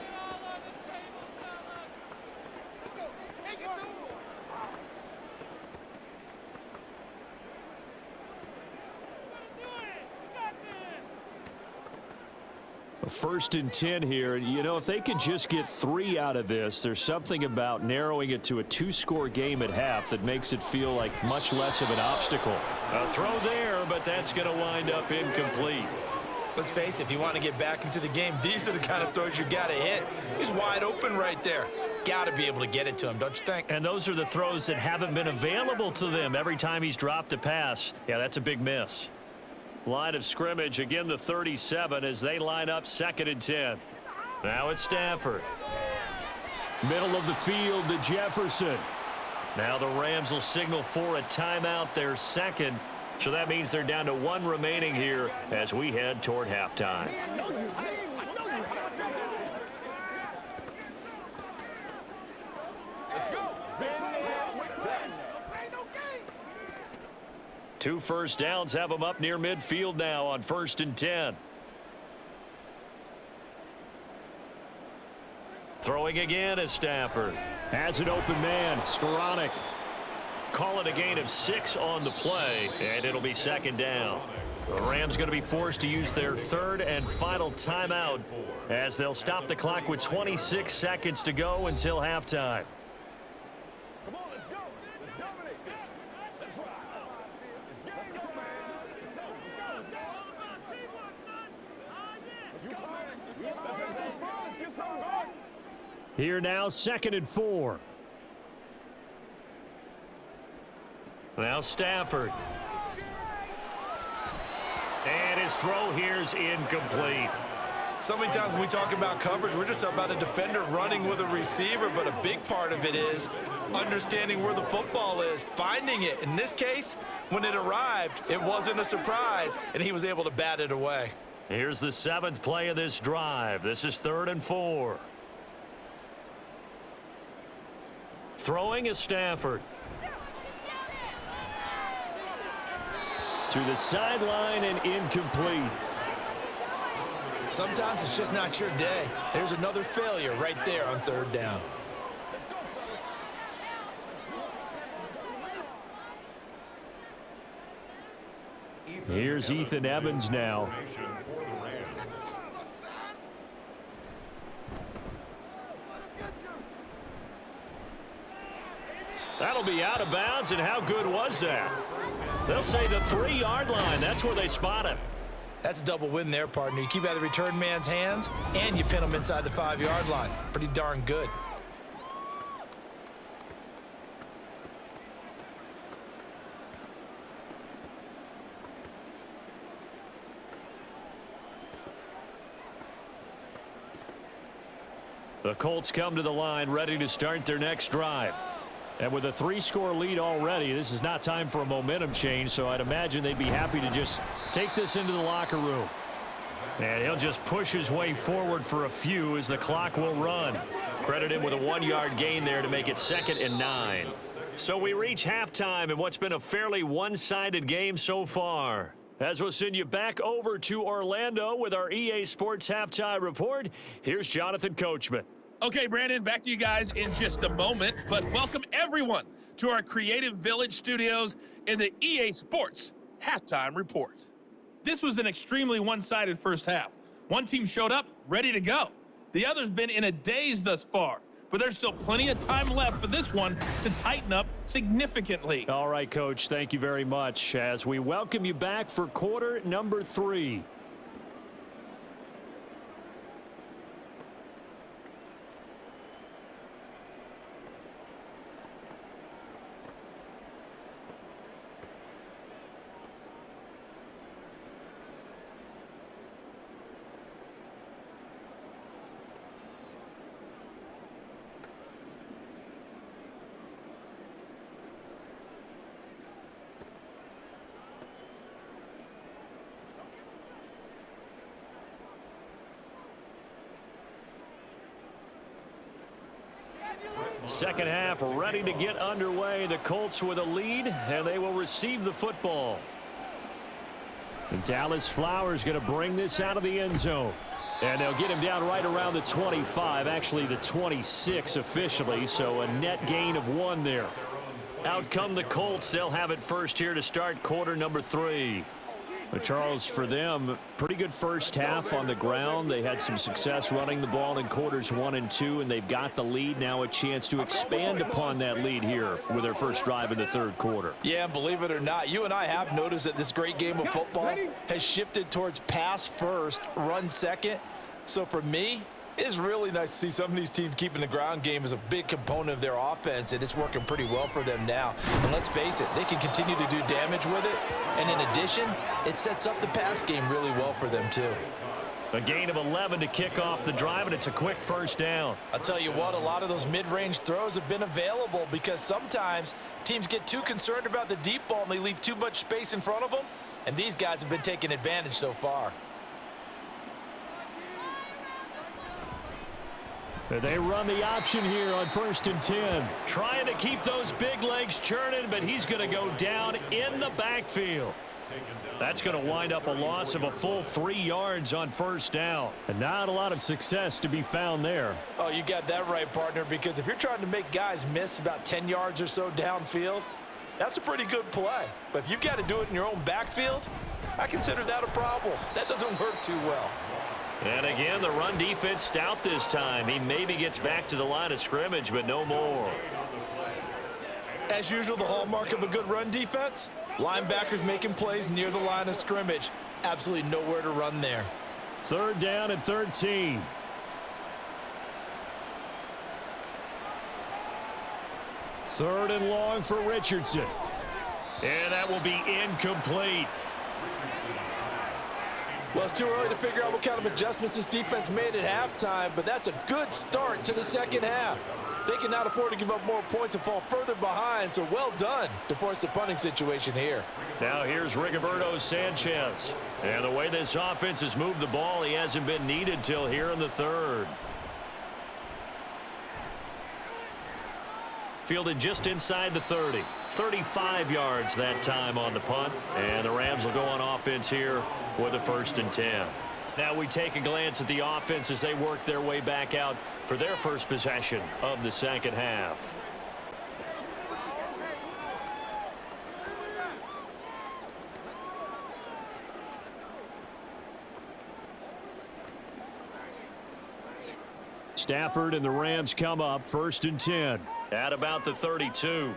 First and 10 here. You know, if they could just get 3 out of this, there's something about narrowing it to a 2-score game at half that makes it feel like much less of an obstacle. A throw there, but that's going to wind up incomplete. Let's face it, if you want to get back into the game, these are the kind of throws you got to hit. He's wide open right there. Got to be able to get it to him, don't you think? And those are the throws that haven't been available to them every time he's dropped a pass. Yeah, that's a big miss. Line of scrimmage, again the 37 as they line up 2nd and 10. Now it's Stafford. Middle of the field to Jefferson. Now the Rams will signal for a timeout, their second. So that means they're down to 1 remaining here as we head toward halftime. Two first downs have them up near midfield now on 1st and 10. Throwing again is Stafford. Has an open man, Skoranek. Call it a gain of 6 on the play, and it'll be 2nd down. The Rams going to be forced to use their 3rd and final timeout as they'll stop the clock with 26 seconds to go until halftime. Come on, let's go. Let's dominate this. Let's ride. Let's go, man. Let's go. Let's go. Let's go. Let's go, man. Let's have some fun. Let's get some going. Here now, 2nd and 4. Now Stafford. And his throw here's incomplete. So many times when we talk about coverage, we're just about a defender running with a receiver, but a big part of it is understanding where the football is, finding it. In this case, when it arrived, it wasn't a surprise, and he was able to bat it away. Here's the 7th play of this drive. This is 3rd and 4. Throwing is Stafford. To the sideline and incomplete. Sometimes it's just not your day. There's another failure right there on 3rd down. Here's Ethan Evans now. That'll be out of bounds, and how good was that? They'll say the 3-yard line. That's where they spot him. That's a double win there, partner. You keep out of the return man's hands, and you pin him inside the 5-yard line. Pretty darn good. The Colts come to the line ready to start their next drive. And with a 3-score lead already, this is not time for a momentum change, so I'd imagine they'd be happy to just take this into the locker room. And he'll just push his way forward for a few as the clock will run. Credit him with a 1-yard gain there to make it 2nd and 9. So we reach halftime in what's been a fairly one-sided game so far. As we'll send you back over to Orlando with our EA Sports Halftime Report, here's Jonathan Coachman. Okay, Brandon, back to you guys in just a moment, but welcome everyone to our Creative Village studios in the EA Sports Halftime Report. This was an extremely one-sided first half. One team showed up ready to go. The other's been in a daze thus far, but there's still plenty of time left for this one to tighten up significantly. All right, Coach, thank you very much as we welcome you back for quarter number 3. Second half ready to get underway. The Colts with a lead, and they will receive the football. And Dallas Flowers going to bring this out of the end zone. And they'll get him down right around the 25, actually the 26 officially, so a net gain of 1 there. Out come the Colts. They'll have it first here to start quarter number 3. But Charles, for them, pretty good first half on the ground. They had some success running the ball in quarters 1 and 2, and they've got the lead. Now a chance to expand upon that lead here with their first drive in the third quarter. Yeah, and believe it or not, you and I have noticed that this great game of football has shifted towards pass first, run second. So for me, it's really nice to see some of these teams keeping the ground game as a big component of their offense, and it's working pretty well for them now. And let's face it, they can continue to do damage with it. And in addition, it sets up the pass game really well for them too. A gain of 11 to kick off the drive, and it's a quick first down. I'll tell you what, a lot of those mid-range throws have been available because sometimes teams get too concerned about the deep ball and they leave too much space in front of them. And these guys have been taking advantage so far. They run the option here on 1st and 10. Trying to keep those big legs churning, but he's going to go down in the backfield. That's going to wind up a loss of a full 3 yards on first down. And not a lot of success to be found there. Oh, you got that right, partner, because if you're trying to make guys miss about 10 yards or so downfield, that's a pretty good play. But if you've got to do it in your own backfield, I consider that a problem. That doesn't work too well. And again, the run defense stout this time. He maybe gets back to the line of scrimmage, but no more. As usual, the hallmark of a good run defense, linebackers making plays near the line of scrimmage. Absolutely nowhere to run there. 3rd down and 13. Third and long for Richardson. And that will be incomplete. Well, it's too early to figure out what kind of adjustments this defense made at halftime, but that's a good start to the second half. They cannot afford to give up more points and fall further behind, so well done to force the punting situation here. Now here's Rigoberto Sanchez. And the way this offense has moved the ball, he hasn't been needed till here in the third. Fielded just inside the 30. 35 yards that time on the punt. And the Rams will go on offense here with a 1st and 10. Now we take a glance at the offense as they work their way back out for their first possession of the second half. Stafford and the Rams come up 1st and 10 at about the 32.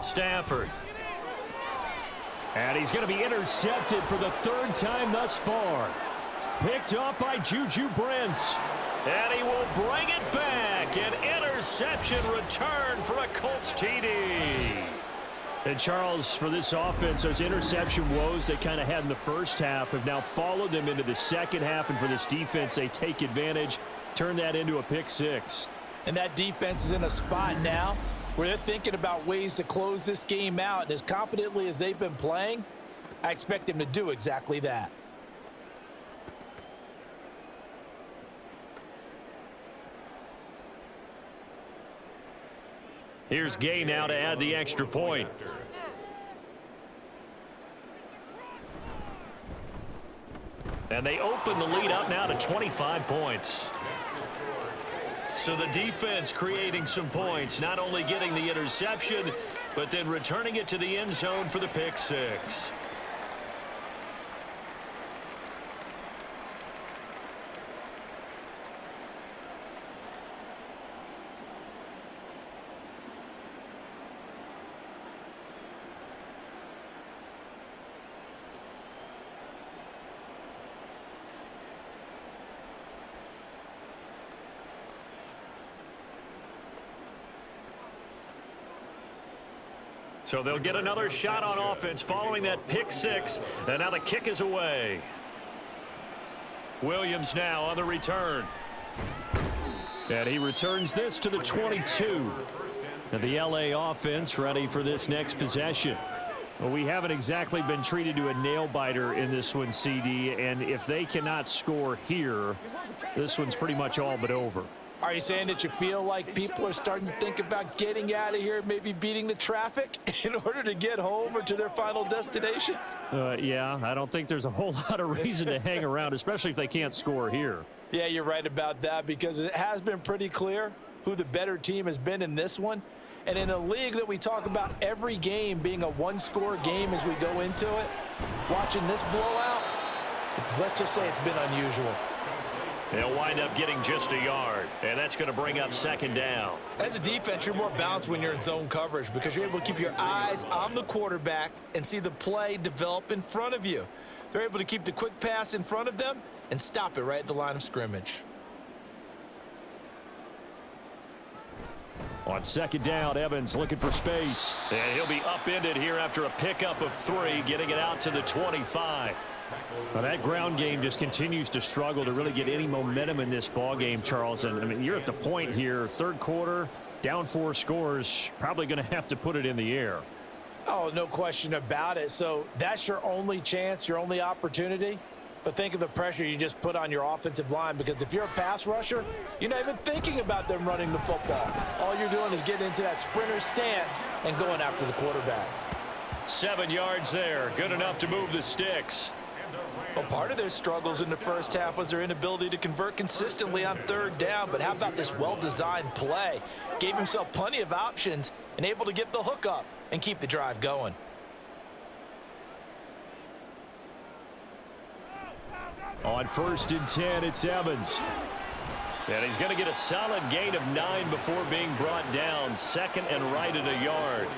Stafford. And he's going to be intercepted for the 3rd time thus far. Picked up by Juju Brents. And he will bring it back. An interception return for a Colts TD. And Charles, for this offense, those interception woes they kind of had in the first half have now followed them into the second half. And for this defense, they take advantage, turn that into a pick 6. And that defense is in a spot now where they're thinking about ways to close this game out. And as confidently as they've been playing, I expect them to do exactly that. Here's Gay now to add the extra point. And they open the lead up now to 25 points. So the defense creating some points, not only getting the interception, but then returning it to the end zone for the pick 6. So they'll get another shot on offense following that pick 6. And now the kick is away. Williams now on the return. And he returns this to the 22. And the LA offense ready for this next possession. Well, we haven't exactly been treated to a nail-biter in this one, CD. And if they cannot score here, this one's pretty much all but over. Are you saying that you feel like people are starting to think about getting out of here, maybe beating the traffic in order to get home or to their final destination? Yeah, I don't think there's a whole lot of reason to hang around, especially if they can't score here. Yeah, you're right about that because it has been pretty clear who the better team has been in this one. And in a league that we talk about every game being a one-score game as we go into it, watching this blowout, let's just say it's been unusual. They'll wind up getting just a yard, and that's going to bring up second down. As a defense, you're more balanced when you're in zone coverage because you're able to keep your eyes on the quarterback and see the play develop in front of you. They're able to keep the quick pass in front of them and stop it right at the line of scrimmage. On second down, Evans looking for space. And he'll be upended here after a pickup of 3, getting it out to the 25. Well, that ground game just continues to struggle to really get any momentum in this ball game, Charles. And I mean, you're at the point here, third quarter, down 4 scores, probably going to have to put it in the air. Oh, no question about it. So that's your only chance, your only opportunity. But think of the pressure you just put on your offensive line, because if you're a pass rusher, you're not even thinking about them running the football. All you're doing is getting into that sprinter stance and going after the quarterback. 7 yards there, good enough to move the sticks. Well, part of their struggles in the first half was their inability to convert consistently on third down. But how about this well-designed play? Gave himself plenty of options and able to get the hook up and keep the drive going. On 1st and 10, it's Evans. And he's going to get a solid gain of 9 before being brought down. Second and right at a yard.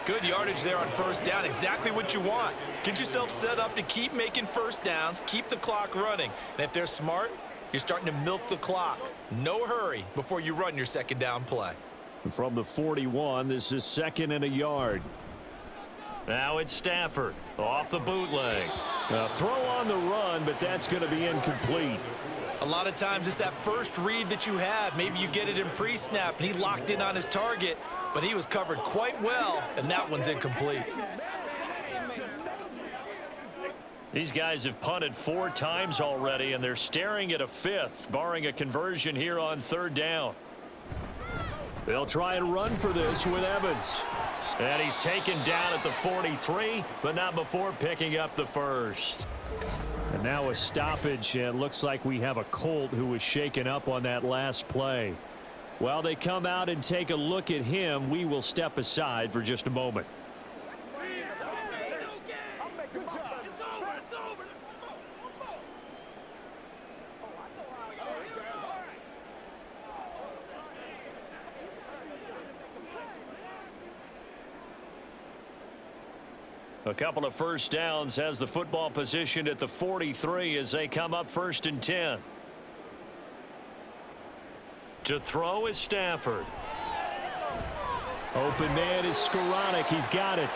Good yardage there on first down. Exactly what you want. Get yourself set up to keep making first downs, keep the clock running. And if they're smart, you're starting to milk the clock. No hurry before you run your second down play. From the 41, this is second and a yard. Now it's Stafford off the bootleg. Throw on the run, but that's going to be incomplete. A lot of times it's that first read that you have. Maybe you get it in pre-snap, and he locked in on his target, but he was covered quite well, and that one's incomplete. These guys have punted 4 times already, and they're staring at a 5th, barring a conversion here on third down. They'll try and run for this with Evans. And he's taken down at the 43, but not before picking up the first. And now a stoppage, and it looks like we have a Colt who was shaken up on that last play. While they come out and take a look at him, we will step aside for just a moment. A couple of first downs, has the football positioned at the 43 as they come up 1st and 10. To throw is Stafford. Open man is Skoranek. He's got it.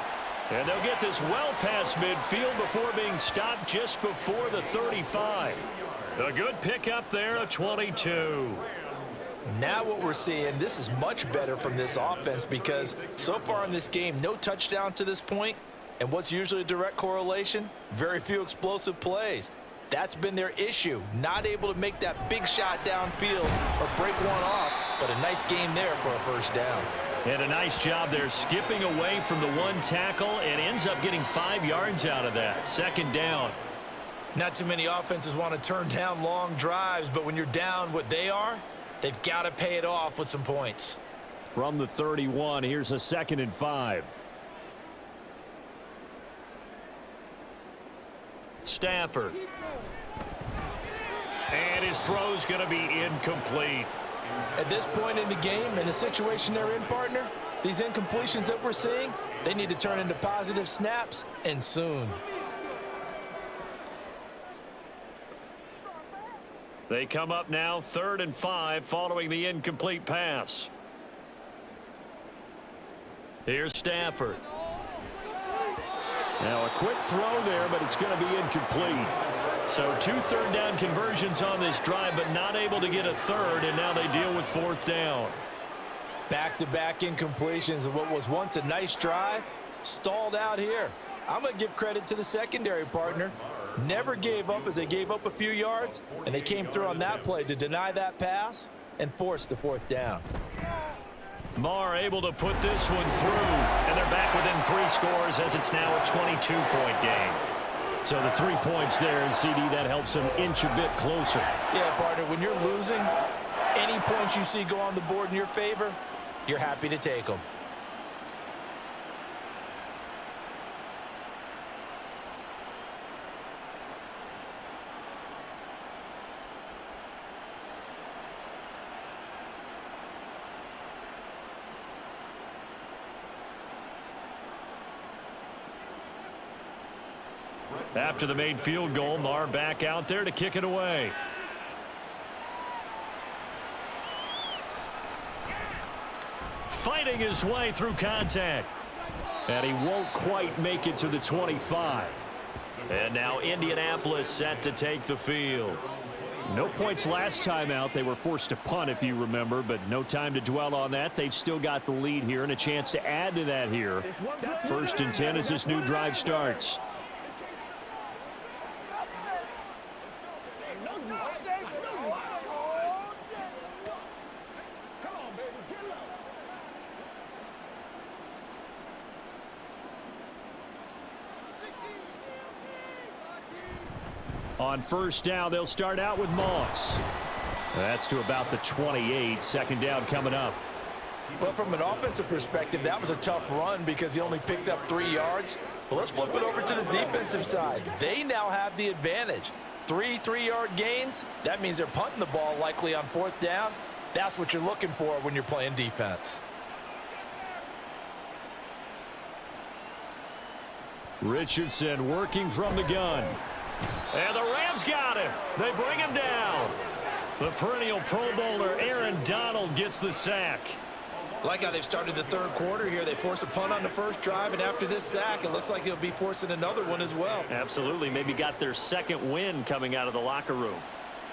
And they'll get this well past midfield before being stopped just before the 35. A good pickup there, a 22. Now what we're seeing, this is much better from this offense because so far in this game, no touchdowns to this point. And what's usually a direct correlation? Very few explosive plays. That's been their issue. Not able to make that big shot downfield or break one off, but a nice game there for a first down. And a nice job there skipping away from the 1 tackle and ends up getting 5 yards out of that. Second down. Not too many offenses want to turn down long drives, but when you're down what they are, they've got to pay it off with some points. From the 31, here's a 2nd and 5. Stafford. And his throw's going to be incomplete. At this point in the game, in the situation they're in, partner, these incompletions that we're seeing, they need to turn into positive snaps, and soon. They come up now 3rd and 5 following the incomplete pass. Here's Stafford. Now a quick throw there, but it's going to be incomplete. So 2 third down conversions on this drive, but not able to get a third, and now they deal with 4th down. Back-to-back incompletions of what was once a nice drive, stalled out here. I'm going to give credit to the secondary, partner. Never gave up as they gave up a few yards, and they came through on that play to deny that pass and force the 4th down. Marr able to put this one through, and they're back within 3 scores as it's now a 22-point game. So the 3 points there, and CD, that helps them inch a bit closer. Yeah, partner, when you're losing, any points you see go on the board in your favor, you're happy to take them. After the made field goal, Marr back out there to kick it away. Fighting his way through contact. And he won't quite make it to the 25. And now Indianapolis set to take the field. No points last time out. They were forced to punt, if you remember, but no time to dwell on that. They've still got the lead here and a chance to add to that here. 1st and 10 as this new drive starts. On 1st down, they'll start out with Moss. That's to about the 28. 2nd down coming up. Well, from an offensive perspective, that was a tough run because he only picked up 3 yards. But let's flip it over to the defensive side. They now have the advantage. 3 3-yard gains. That means they're punting the ball likely on 4th down. That's what you're looking for when you're playing defense. Richardson working from the gun. And the Rams got him. They bring him down. The perennial Pro Bowler Aaron Donald gets the sack. Like how they've started the 3rd quarter here. They force a punt on the 1st drive, and after this sack, it looks like they'll be forcing another one as well. Absolutely. Maybe got their 2nd win coming out of the locker room.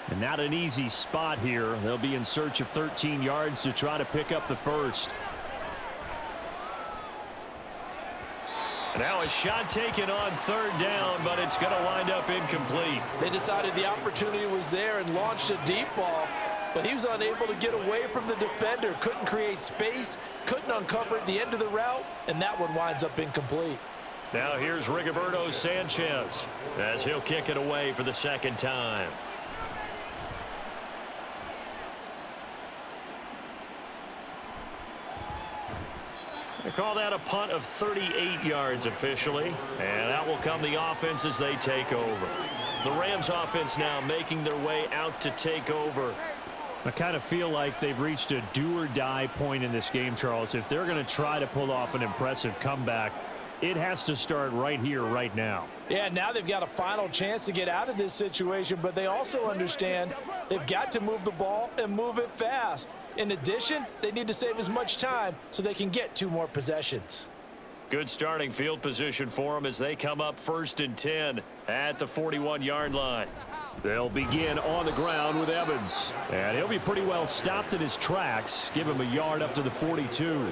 And not an easy spot here. They'll be in search of 13 yards to try to pick up the 1st. Now a shot taken on 3rd down, but it's going to wind up incomplete. They decided the opportunity was there and launched a deep ball, but he was unable to get away from the defender. Couldn't create space, couldn't uncover at the end of the route, and that one winds up incomplete. Now here's Rigoberto Sanchez as he'll kick it away for the 2nd time. They call that a punt of 38 yards officially, and that will come the offense as they take over. The Rams offense now making their way out to take over. I kind of feel like they've reached a do-or-die point in this game, Charles. If they're going to try to pull off an impressive comeback, it has to start right here, right now. Yeah, now they've got a final chance to get out of this situation, but they also understand they've got to move the ball and move it fast. In addition, they need to save as much time so they can get 2 more possessions. Good starting field position for them as they come up 1st and 10 at the 41-yard line. They'll begin on the ground with Evans. And he'll be pretty well stopped in his tracks. Give him a yard up to the 42.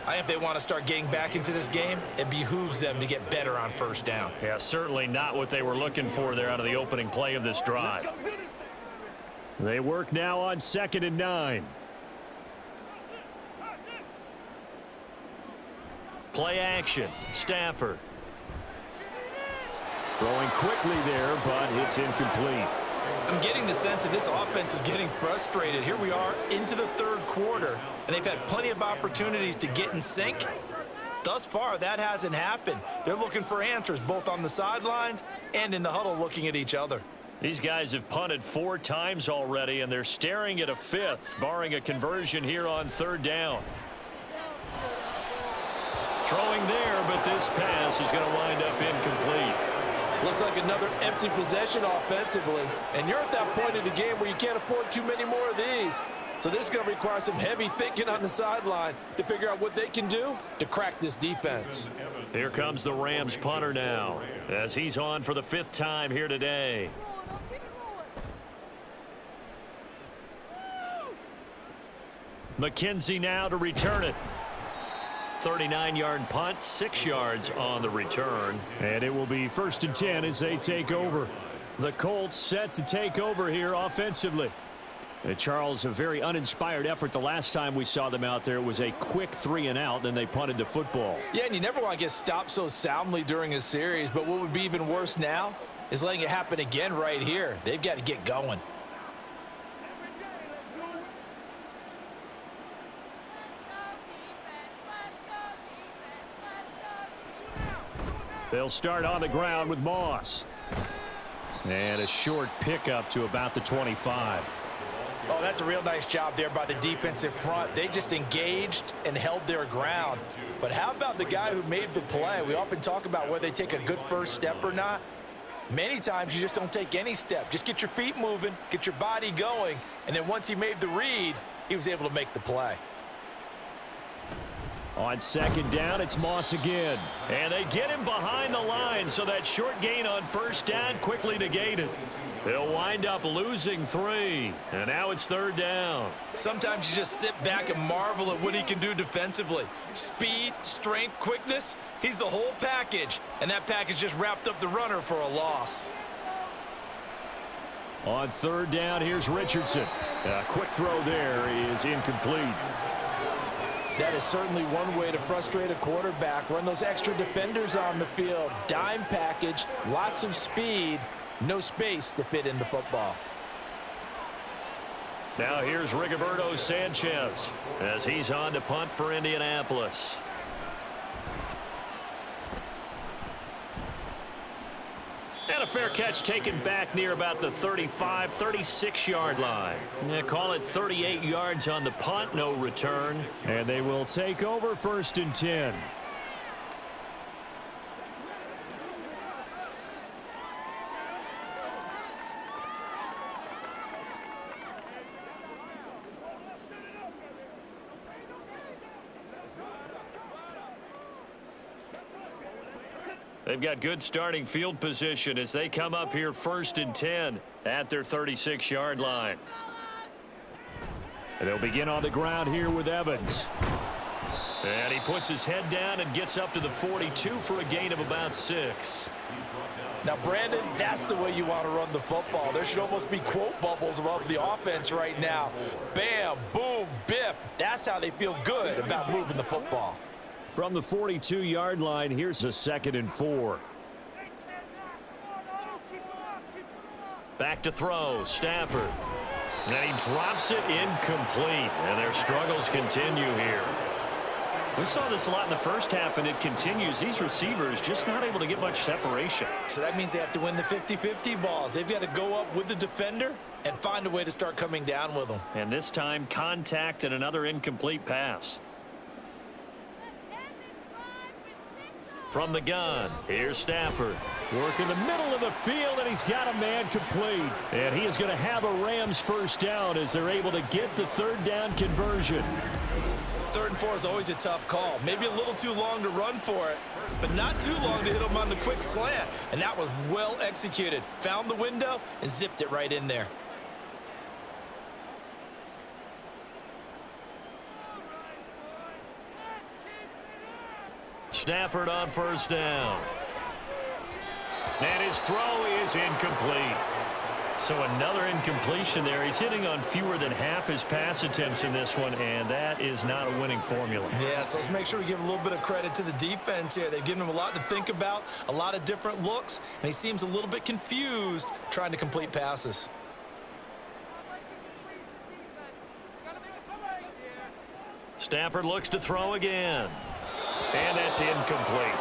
If they want to start getting back into this game, it behooves them to get better on 1st down. Yeah, certainly not what they were looking for there out of the opening play of this drive. They work now on 2nd and 9. Play action. Stafford. Throwing quickly there, but it's incomplete. I'm getting the sense that this offense is getting frustrated. Here we are into the 3rd quarter, and they've had plenty of opportunities to get in sync. Thus far, that hasn't happened. They're looking for answers both on the sidelines and in the huddle looking at each other. These guys have punted 4 times already, and they're staring at a 5th, barring a conversion here on 3rd down. Throwing there, but this pass is going to wind up incomplete. Looks like another empty possession offensively, and you're at that point in the game where you can't afford too many more of these. So this is going to require some heavy thinking on the sideline to figure out what they can do to crack this defense. Here comes the Rams punter now as he's on for the 5th time here today. McKenzie now to return it. 39-yard punt, 6 yards on the return. And it will be 1st and 10 as they take over. The Colts set to take over here offensively. And Charles, a very uninspired effort the last time we saw them out there. It was a quick 3 and out, then they punted the football. Yeah, and you never want to get stopped so soundly during a series, but what would be even worse now is letting it happen again right here. They've got to get going. They'll start on the ground with Moss. And a short pickup to about the 25. Oh, that's a real nice job there by the defensive front. They just engaged and held their ground. But how about the guy who made the play? We often talk about whether they take a good first step or not. Many times you just don't take any step. Just get your feet moving, get your body going, and then once he made the read, he was able to make the play. On second down, it's Moss again. And they get him behind the line, so that short gain on first down quickly negated. They'll wind up losing 3, and now it's third down. Sometimes you just sit back and marvel at what he can do defensively. Speed, strength, quickness, he's the whole package, and that package just wrapped up the runner for a loss. On third down, here's Richardson. A quick throw there is incomplete. That is certainly one way to frustrate a quarterback. Run those extra defenders on the field. Dime package, lots of speed, no space to fit into football. Now here's Rigoberto Sanchez as he's on to punt for Indianapolis. And a fair catch taken back near about the 35, 36-yard line. They call it 38 yards on the punt, no return. And they will take over first and 10. They've got good starting field position as they come up here first and 10 at their 36-yard line. And they'll begin on the ground here with Evans. And he puts his head down and gets up to the 42 for a gain of about 6. Now, Brandon, that's the way you want to run the football. There should almost be quote bubbles above the offense right now. Bam, boom, biff. That's how they feel good about moving the football. From the 42-yard line, here's a 2nd and 4. Back to throw, Stafford. And he drops it incomplete. And their struggles continue here. We saw this a lot in the first half, and it continues. These receivers just not able to get much separation. So that means they have to win the 50-50 balls. They've got to go up with the defender and find a way to start coming down with them. And this time, contact and another incomplete pass. From the gun, here's Stafford. Work in the middle of the field, and he's got a man complete. And he is going to have a Rams first down as they're able to get the third down conversion. 3rd and 4 is always a tough call. Maybe a little too long to run for it, but not too long to hit him on the quick slant. And that was well executed. Found the window and zipped it right in there. Stafford on first down. And his throw is incomplete. So another incompletion there. He's hitting on fewer than half his pass attempts in this one, and that is not a winning formula. Yeah, so let's make sure we give a little bit of credit to the defense here. They've given him a lot to think about, a lot of different looks, and he seems a little bit confused trying to complete passes. Stafford looks to throw again. And that's incomplete.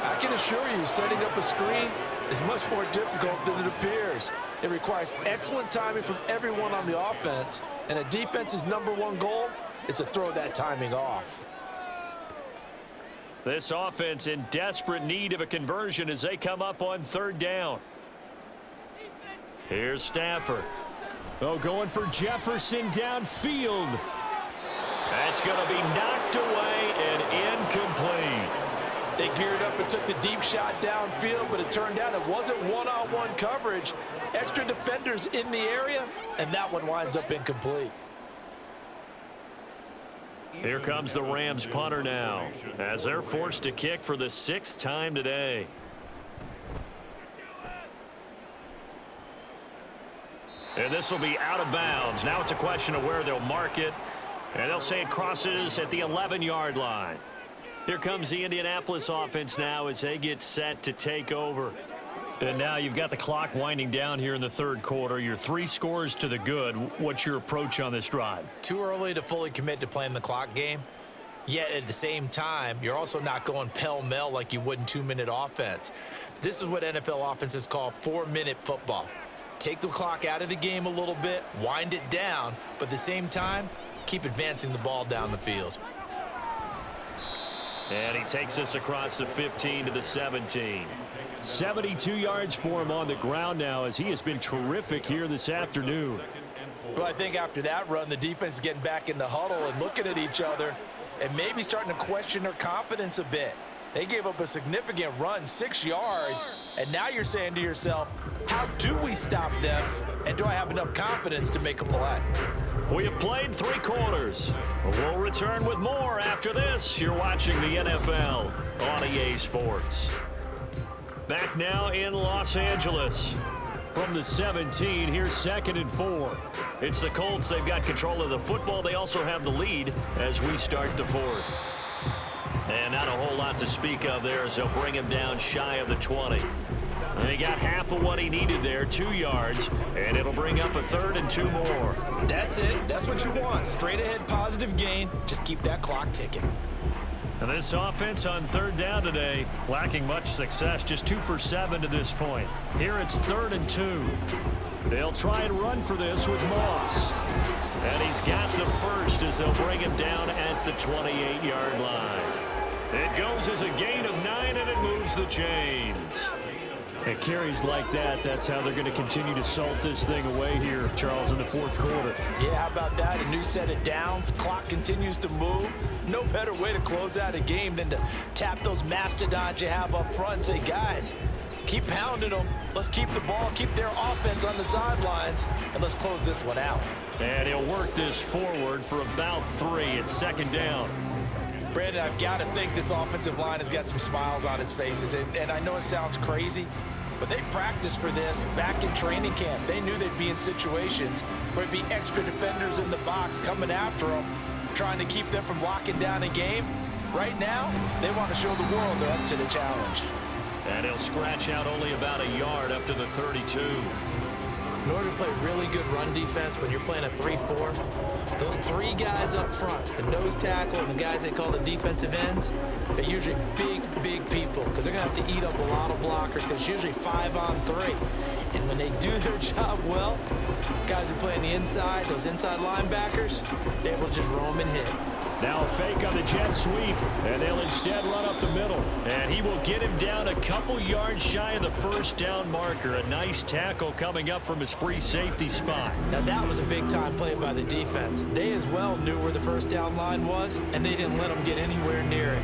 I can assure you, setting up a screen is much more difficult than it appears. It requires excellent timing from everyone on the offense, and a defense's #1 goal is to throw that timing off. This offense in desperate need of a conversion as they come up on third down. Here's Stafford. Oh, going for Jefferson downfield. That's going to be knocked away and incomplete. They geared up and took the deep shot downfield, but it turned out it wasn't one-on-one coverage. Extra defenders in the area, and that one winds up incomplete. Here comes the Rams punter now as they're forced to kick for the 6th time today. And this will be out of bounds. Now it's a question of where they'll mark it. And they'll say it crosses at the 11-yard line. Here comes the Indianapolis offense now as they get set to take over. And now you've got the clock winding down here in the third quarter. You're 3 scores to the good. What's your approach on this drive? Too early to fully commit to playing the clock game. Yet at the same time, you're also not going pell-mell like you would in 2-minute offense. This is what NFL offenses call 4-minute football. Take the clock out of the game a little bit, wind it down, but at the same time, keep advancing the ball down the field. And he takes us across the 15 to the 17. 72 yards for him on the ground now as he has been terrific here this afternoon. Well, I think after that run, the defense is getting back in the huddle and looking at each other and maybe starting to question their confidence a bit. They gave up a significant run, 6 yards, and now you're saying to yourself, how do we stop them, and do I have enough confidence to make a play? We have played 3 quarters. We'll return with more after this. You're watching the NFL on EA Sports. Back now in Los Angeles. From the 17, here's 2nd and 4. It's the Colts. They've got control of the football. They also have the lead as we start the 4th. And not a whole lot to speak of there as they'll bring him down shy of the 20. And he got half of what he needed there, 2 yards, and it'll bring up a 3rd and 2 more. That's it. That's what you want. Straight ahead positive gain. Just keep that clock ticking. And this offense on 3rd down today, lacking much success, just 2 for 7 to this point. Here it's 3rd and 2. They'll try and run for this with Moss. And he's got the first as they'll bring him down at the 28-yard line. It goes as a gain of 9, and it moves the chains. It carries like that. That's how they're going to continue to salt this thing away here, Charles, in the 4th quarter. Yeah, how about that? A new set of downs. Clock continues to move. No better way to close out a game than to tap those mastodons you have up front and say, guys, keep pounding them. Let's keep the ball, keep their offense on the sidelines, and let's close this one out. And he'll work this forward for about 3 at 2nd down. Brandon, I've got to think this offensive line has got some smiles on its faces. And I know it sounds crazy, but they practiced for this back in training camp. They knew they'd be in situations where it'd be extra defenders in the box coming after them, trying to keep them from locking down a game. Right now, they want to show the world they're up to the challenge. And he'll scratch out only about a yard up to the 32. In order to play really good run defense when you're playing a 3-4, those 3 guys up front, the nose tackle and the guys they call the defensive ends, they're usually big people because they're going to have to eat up a lot of blockers because it's usually 5 on 3. And when they do their job well, guys who play on the inside, those inside linebackers, they're able to just roam and hit. Now a fake on the jet sweep, and they'll instead run up the middle. And he will get him down a couple yards shy of the 1st down marker. A nice tackle coming up from his free safety spot. Now that was a big-time play by the defense. They as well knew where the 1st down line was, and they didn't let them get anywhere near it.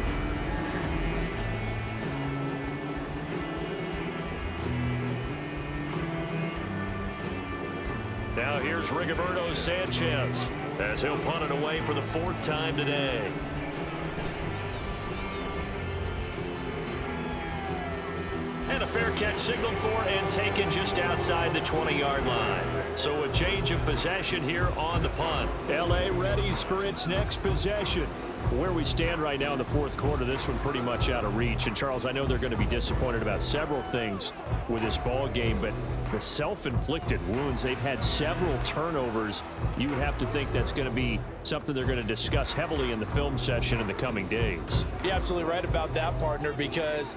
Now here's Rigoberto Sanchez as he'll punt it away for the 4th time today. And a fair catch signaled for and taken just outside the 20-yard line. So a change of possession here on the punt. L.A. readies for its next possession. Where we stand right now in the 4th quarter, this one pretty much out of reach. And, Charles, I know they're going to be disappointed about several things with this ball game, but the self-inflicted wounds, they've had several turnovers. You would have to think that's going to be something they're going to discuss heavily in the film session in the coming days. You're absolutely right about that, partner, because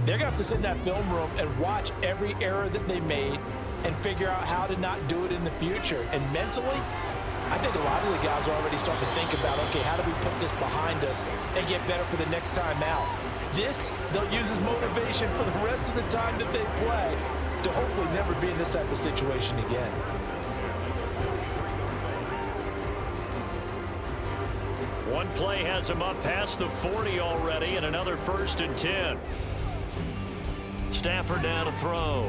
they're going to have to sit in that film room and watch every error that they made and figure out how to not do it in the future. And mentally, I think a lot of the guys are already starting to think about, okay, how do we put this behind us and get better for the next time out? This, they'll use as motivation for the rest of the time that they play to hopefully never be in this type of situation again. One play has him up past the 40 already, and another 1st and 10. Stafford now to throw.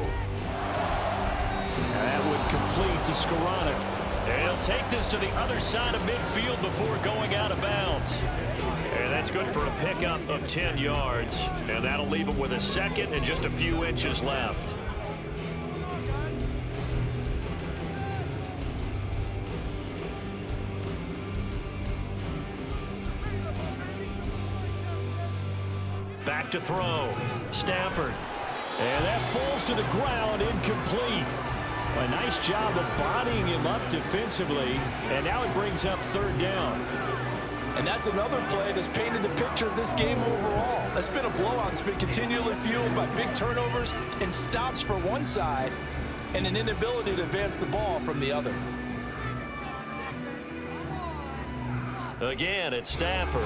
And that would complete to Skoranek. And he'll take this to the other side of midfield before going out of bounds. And that's good for a pickup of 10 yards. And that'll leave him with a 2nd and just a few inches left. Back to throw. Stafford. And that falls to the ground, incomplete. A nice job of bodying him up defensively, and now it brings up 3rd down. And that's another play that's painted the picture of this game overall. It's been a blowout. It's been continually fueled by big turnovers and stops for one side and an inability to advance the ball from the other. Again, it's Stafford.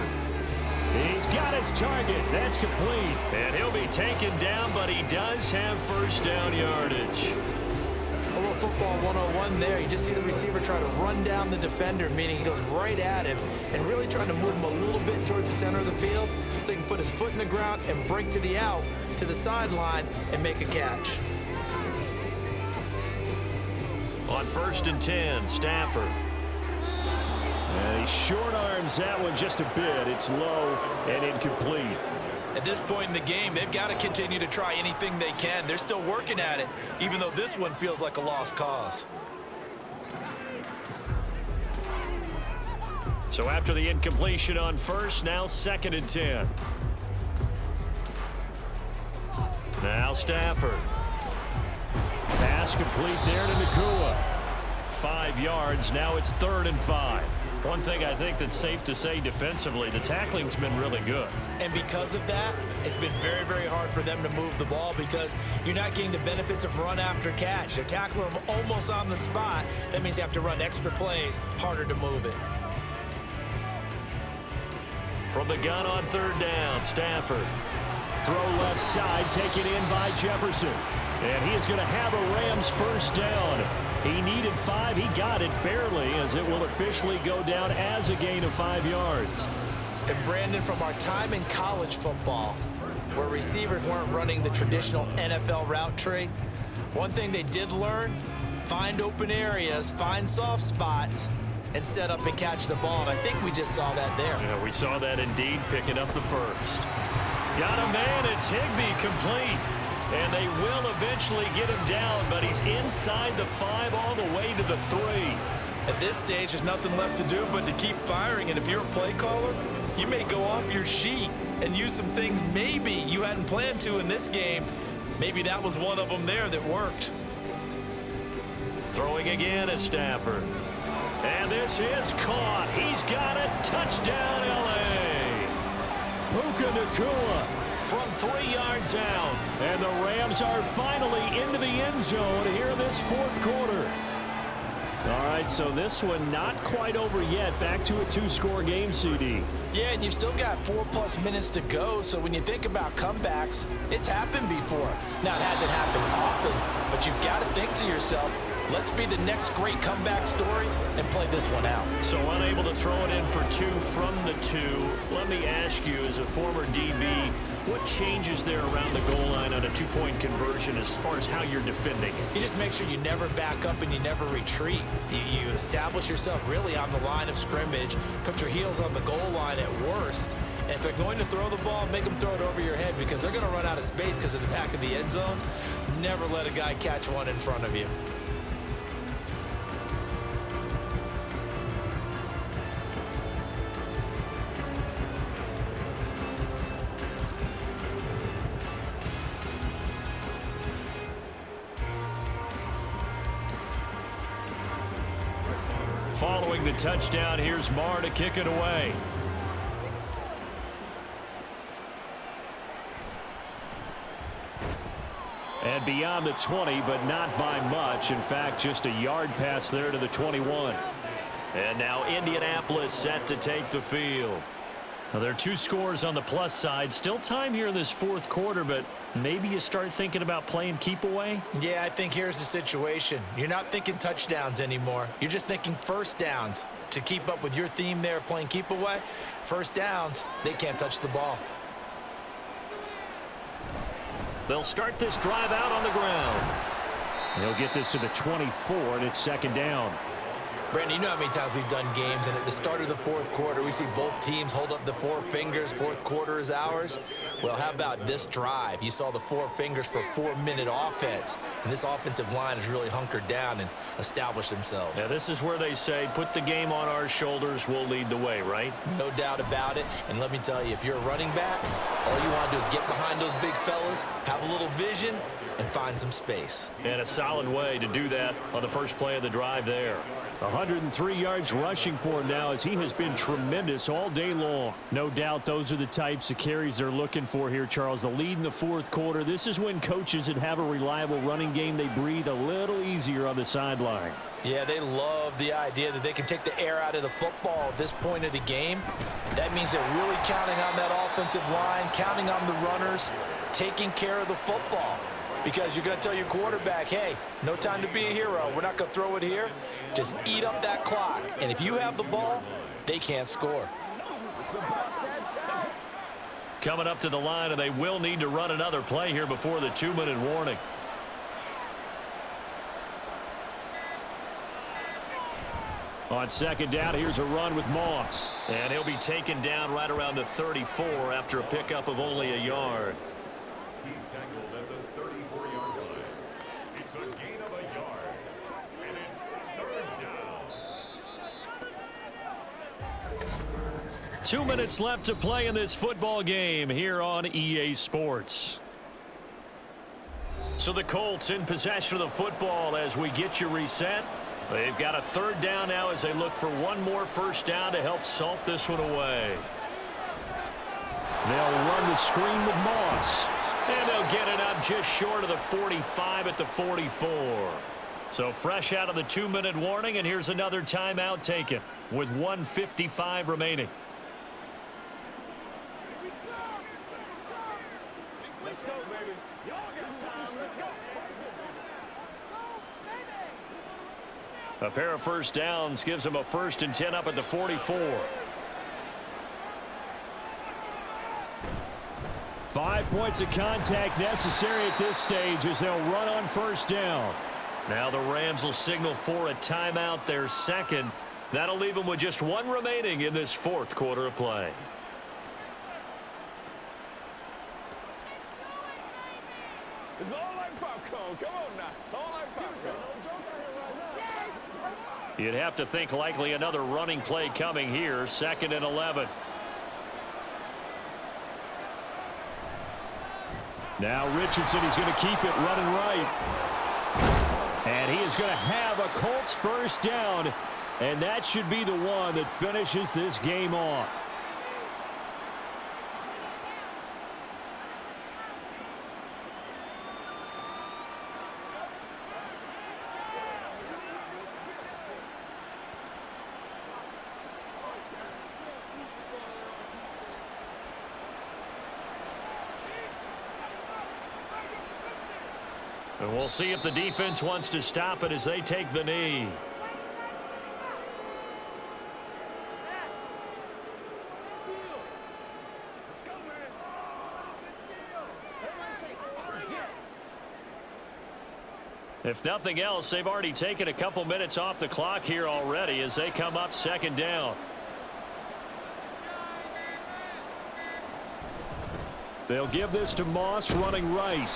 He's got his target. That's complete. And he'll be taken down, but he does have first down yardage. A little football 101 there. You just see the receiver try to run down the defender, meaning he goes right at him and really trying to move him a little bit towards the center of the field so he can put his foot in the ground and break to the out, to the sideline, and make a catch. On 1st and 10, Stafford. And he short arms that one just a bit. It's low and incomplete. At this point in the game, they've got to continue to try anything they can. They're still working at it, even though this one feels like a lost cause. So after the incompletion on 1st, now 2nd and 10. Now Stafford. Pass complete there to Nakua. 5 yards. Now it's 3rd and 5. One thing I think that's safe to say defensively, the tackling's been really good. And because of that, it's been very, very hard for them to move the ball because you're not getting the benefits of run after catch. They're tackling them almost on the spot. That means you have to run extra plays, harder to move it. From the gun on 3rd down, Stafford. Throw left side, taken in by Jefferson. And he is going to have a Rams first down. He needed 5. He got it barely, as it will officially go down as a gain of 5 yards. And Brandon, from our time in college football, where receivers weren't running the traditional NFL route tree, one thing they did learn, find open areas, find soft spots, and set up and catch the ball. And I think we just saw that there. Yeah, we saw that indeed, picking up the first. Got a man, it's Higbee, complete. And they will eventually get him down, but he's inside the 5 all the way to the 3. At this stage, there's nothing left to do but to keep firing. And if you're a play caller, you may go off your sheet and use some things maybe you hadn't planned to in this game. Maybe that was one of them there that worked. Throwing again is Stafford. And this is caught. He's got it. Touchdown, L.A. Puka Nakua from 3 yards out. And the Rams are finally into the end zone here in this 4th quarter. All right, so this one not quite over yet. Back to a 2-score game, CD. Yeah, and you've still got 4+ minutes to go, so when you think about comebacks, it's happened before. Now, it hasn't happened often, but you've got to think to yourself, let's be the next great comeback story and play this one out. So unable to throw it in for 2 from the 2. Let me ask you, as a former DB, what changes there around the goal line on a 2-point conversion as far as how you're defending it? You just make sure you never back up and you never retreat. You establish yourself really on the line of scrimmage, put your heels on the goal line at worst, and if they're going to throw the ball, make them throw it over your head because they're going to run out of space because of the back of the end zone. Never let a guy catch one in front of you. Following the touchdown, here's Marr to kick it away. And beyond the 20, but not by much. In fact, just a yard pass there to the 21. And now Indianapolis set to take the field. Now, there are 2 scores on the plus side. Still time here in this 4th quarter, but maybe you start thinking about playing keep away? Yeah, I think here's the situation. You're not thinking touchdowns anymore. You're just thinking first downs. To keep up with your theme there, playing keep away, first downs, they can't touch the ball. They'll start this drive out on the ground. They'll get this to the 24, and it's 2nd down. Brandon, you know how many times we've done games, and at the start of the 4th quarter, we see both teams hold up the 4 fingers, 4th quarter is ours. Well, how about this drive? You saw the 4 fingers for 4-minute offense, and this offensive line has really hunkered down and established themselves. Now, this is where they say, put the game on our shoulders, we'll lead the way, right? No doubt about it, and let me tell you, if you're a running back, all you want to do is get behind those big fellas, have a little vision, and find some space. And a solid way to do that on the first play of the drive there. 103 yards rushing for him now as he has been tremendous all day long. No doubt those are the types of carries they're looking for here, Charles. The lead in the fourth quarter. This is when coaches that have a reliable running game, they breathe a little easier on the sideline. Yeah, they love the idea that they can take the air out of the football at this point of the game. That means they're really counting on that offensive line, counting on the runners, taking care of the football. Because you're going to tell your quarterback, hey, no time to be a hero. We're not going to throw it here. Just eat up that clock. And if you have the ball, they can't score. Coming up to the line, and they will need to run another play here before the 2-minute warning. On second down, here's a run with Moss. And he'll be taken down right around the 34 after a pickup of only a yard. He's tackled at the 34-yard line. It's a gain of a yard. And it's third down. 2 minutes left to play in this football game here on EA Sports. So the Colts in possession of the football as we get you reset. They've got a third down now as they look for one more first down to help salt this one away. They'll run the screen with Moss. And they'll get it up just short of the 45 at the 44. So fresh out of the 2-minute warning, and here's another timeout taken with 1:55 remaining. Let's go, baby. Y'all got time. Let's go. A pair of first downs gives them a 1st and 10 up at the 44. 5 points of contact necessary at this stage as they'll run on first down. Now the Rams will signal for a timeout, their second. That'll leave them with just one remaining in this fourth quarter of play. It's all like popcorn. Come on now. It's all like popcorn. You'd have to think likely another running play coming here, 2nd and 11. Now Richardson, he's going to keep it running right. And he is going to have a Colts first down. And that should be the one that finishes this game off. And we'll see if the defense wants to stop it as they take the knee. If nothing else, they've already taken a couple minutes off the clock here already as they come up 2nd down. They'll give this to Moss running right.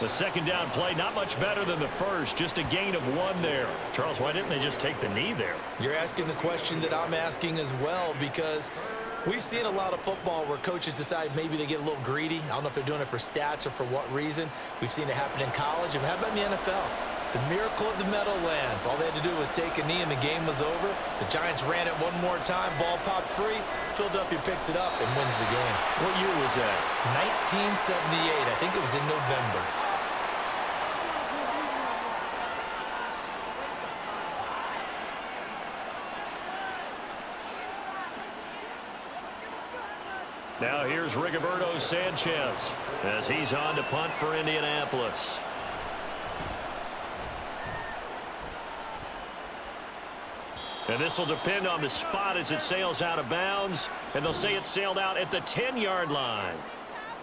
The 2nd down play, not much better than the first, just a gain of 1 there. Charles, why didn't they just take the knee there? You're asking the question that I'm asking as well, because we've seen a lot of football where coaches decide maybe they get a little greedy. I don't know if they're doing it for stats or for what reason. We've seen it happen in college. And how about in the NFL? The miracle of the Meadowlands. All they had to do was take a knee and the game was over. The Giants ran it one more time. Ball popped free. Philadelphia picks it up and wins the game. What year was that? 1978. I think it was in November. Now here's Rigoberto Sanchez as he's on to punt for Indianapolis. And this will depend on the spot as it sails out of bounds. And they'll say it sailed out at the 10-yard line.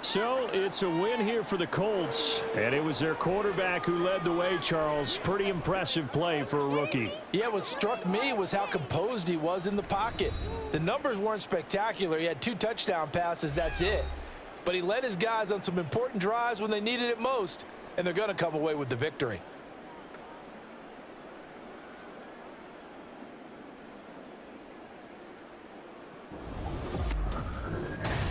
So it's a win here for the Colts. And it was their quarterback who led the way, Charles. Pretty impressive play for a rookie. Yeah, what struck me was how composed he was in the pocket. The numbers weren't spectacular. He had 2 touchdown passes, that's it. But he led his guys on some important drives when they needed it most. And they're going to come away with the victory.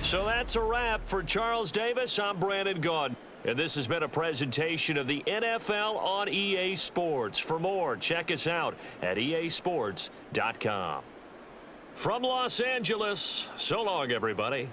So that's a wrap for Charles Davis. I'm Brandon Gaudin. And this has been a presentation of the NFL on EA Sports. For more, check us out at easports.com. From Los Angeles, so long, everybody.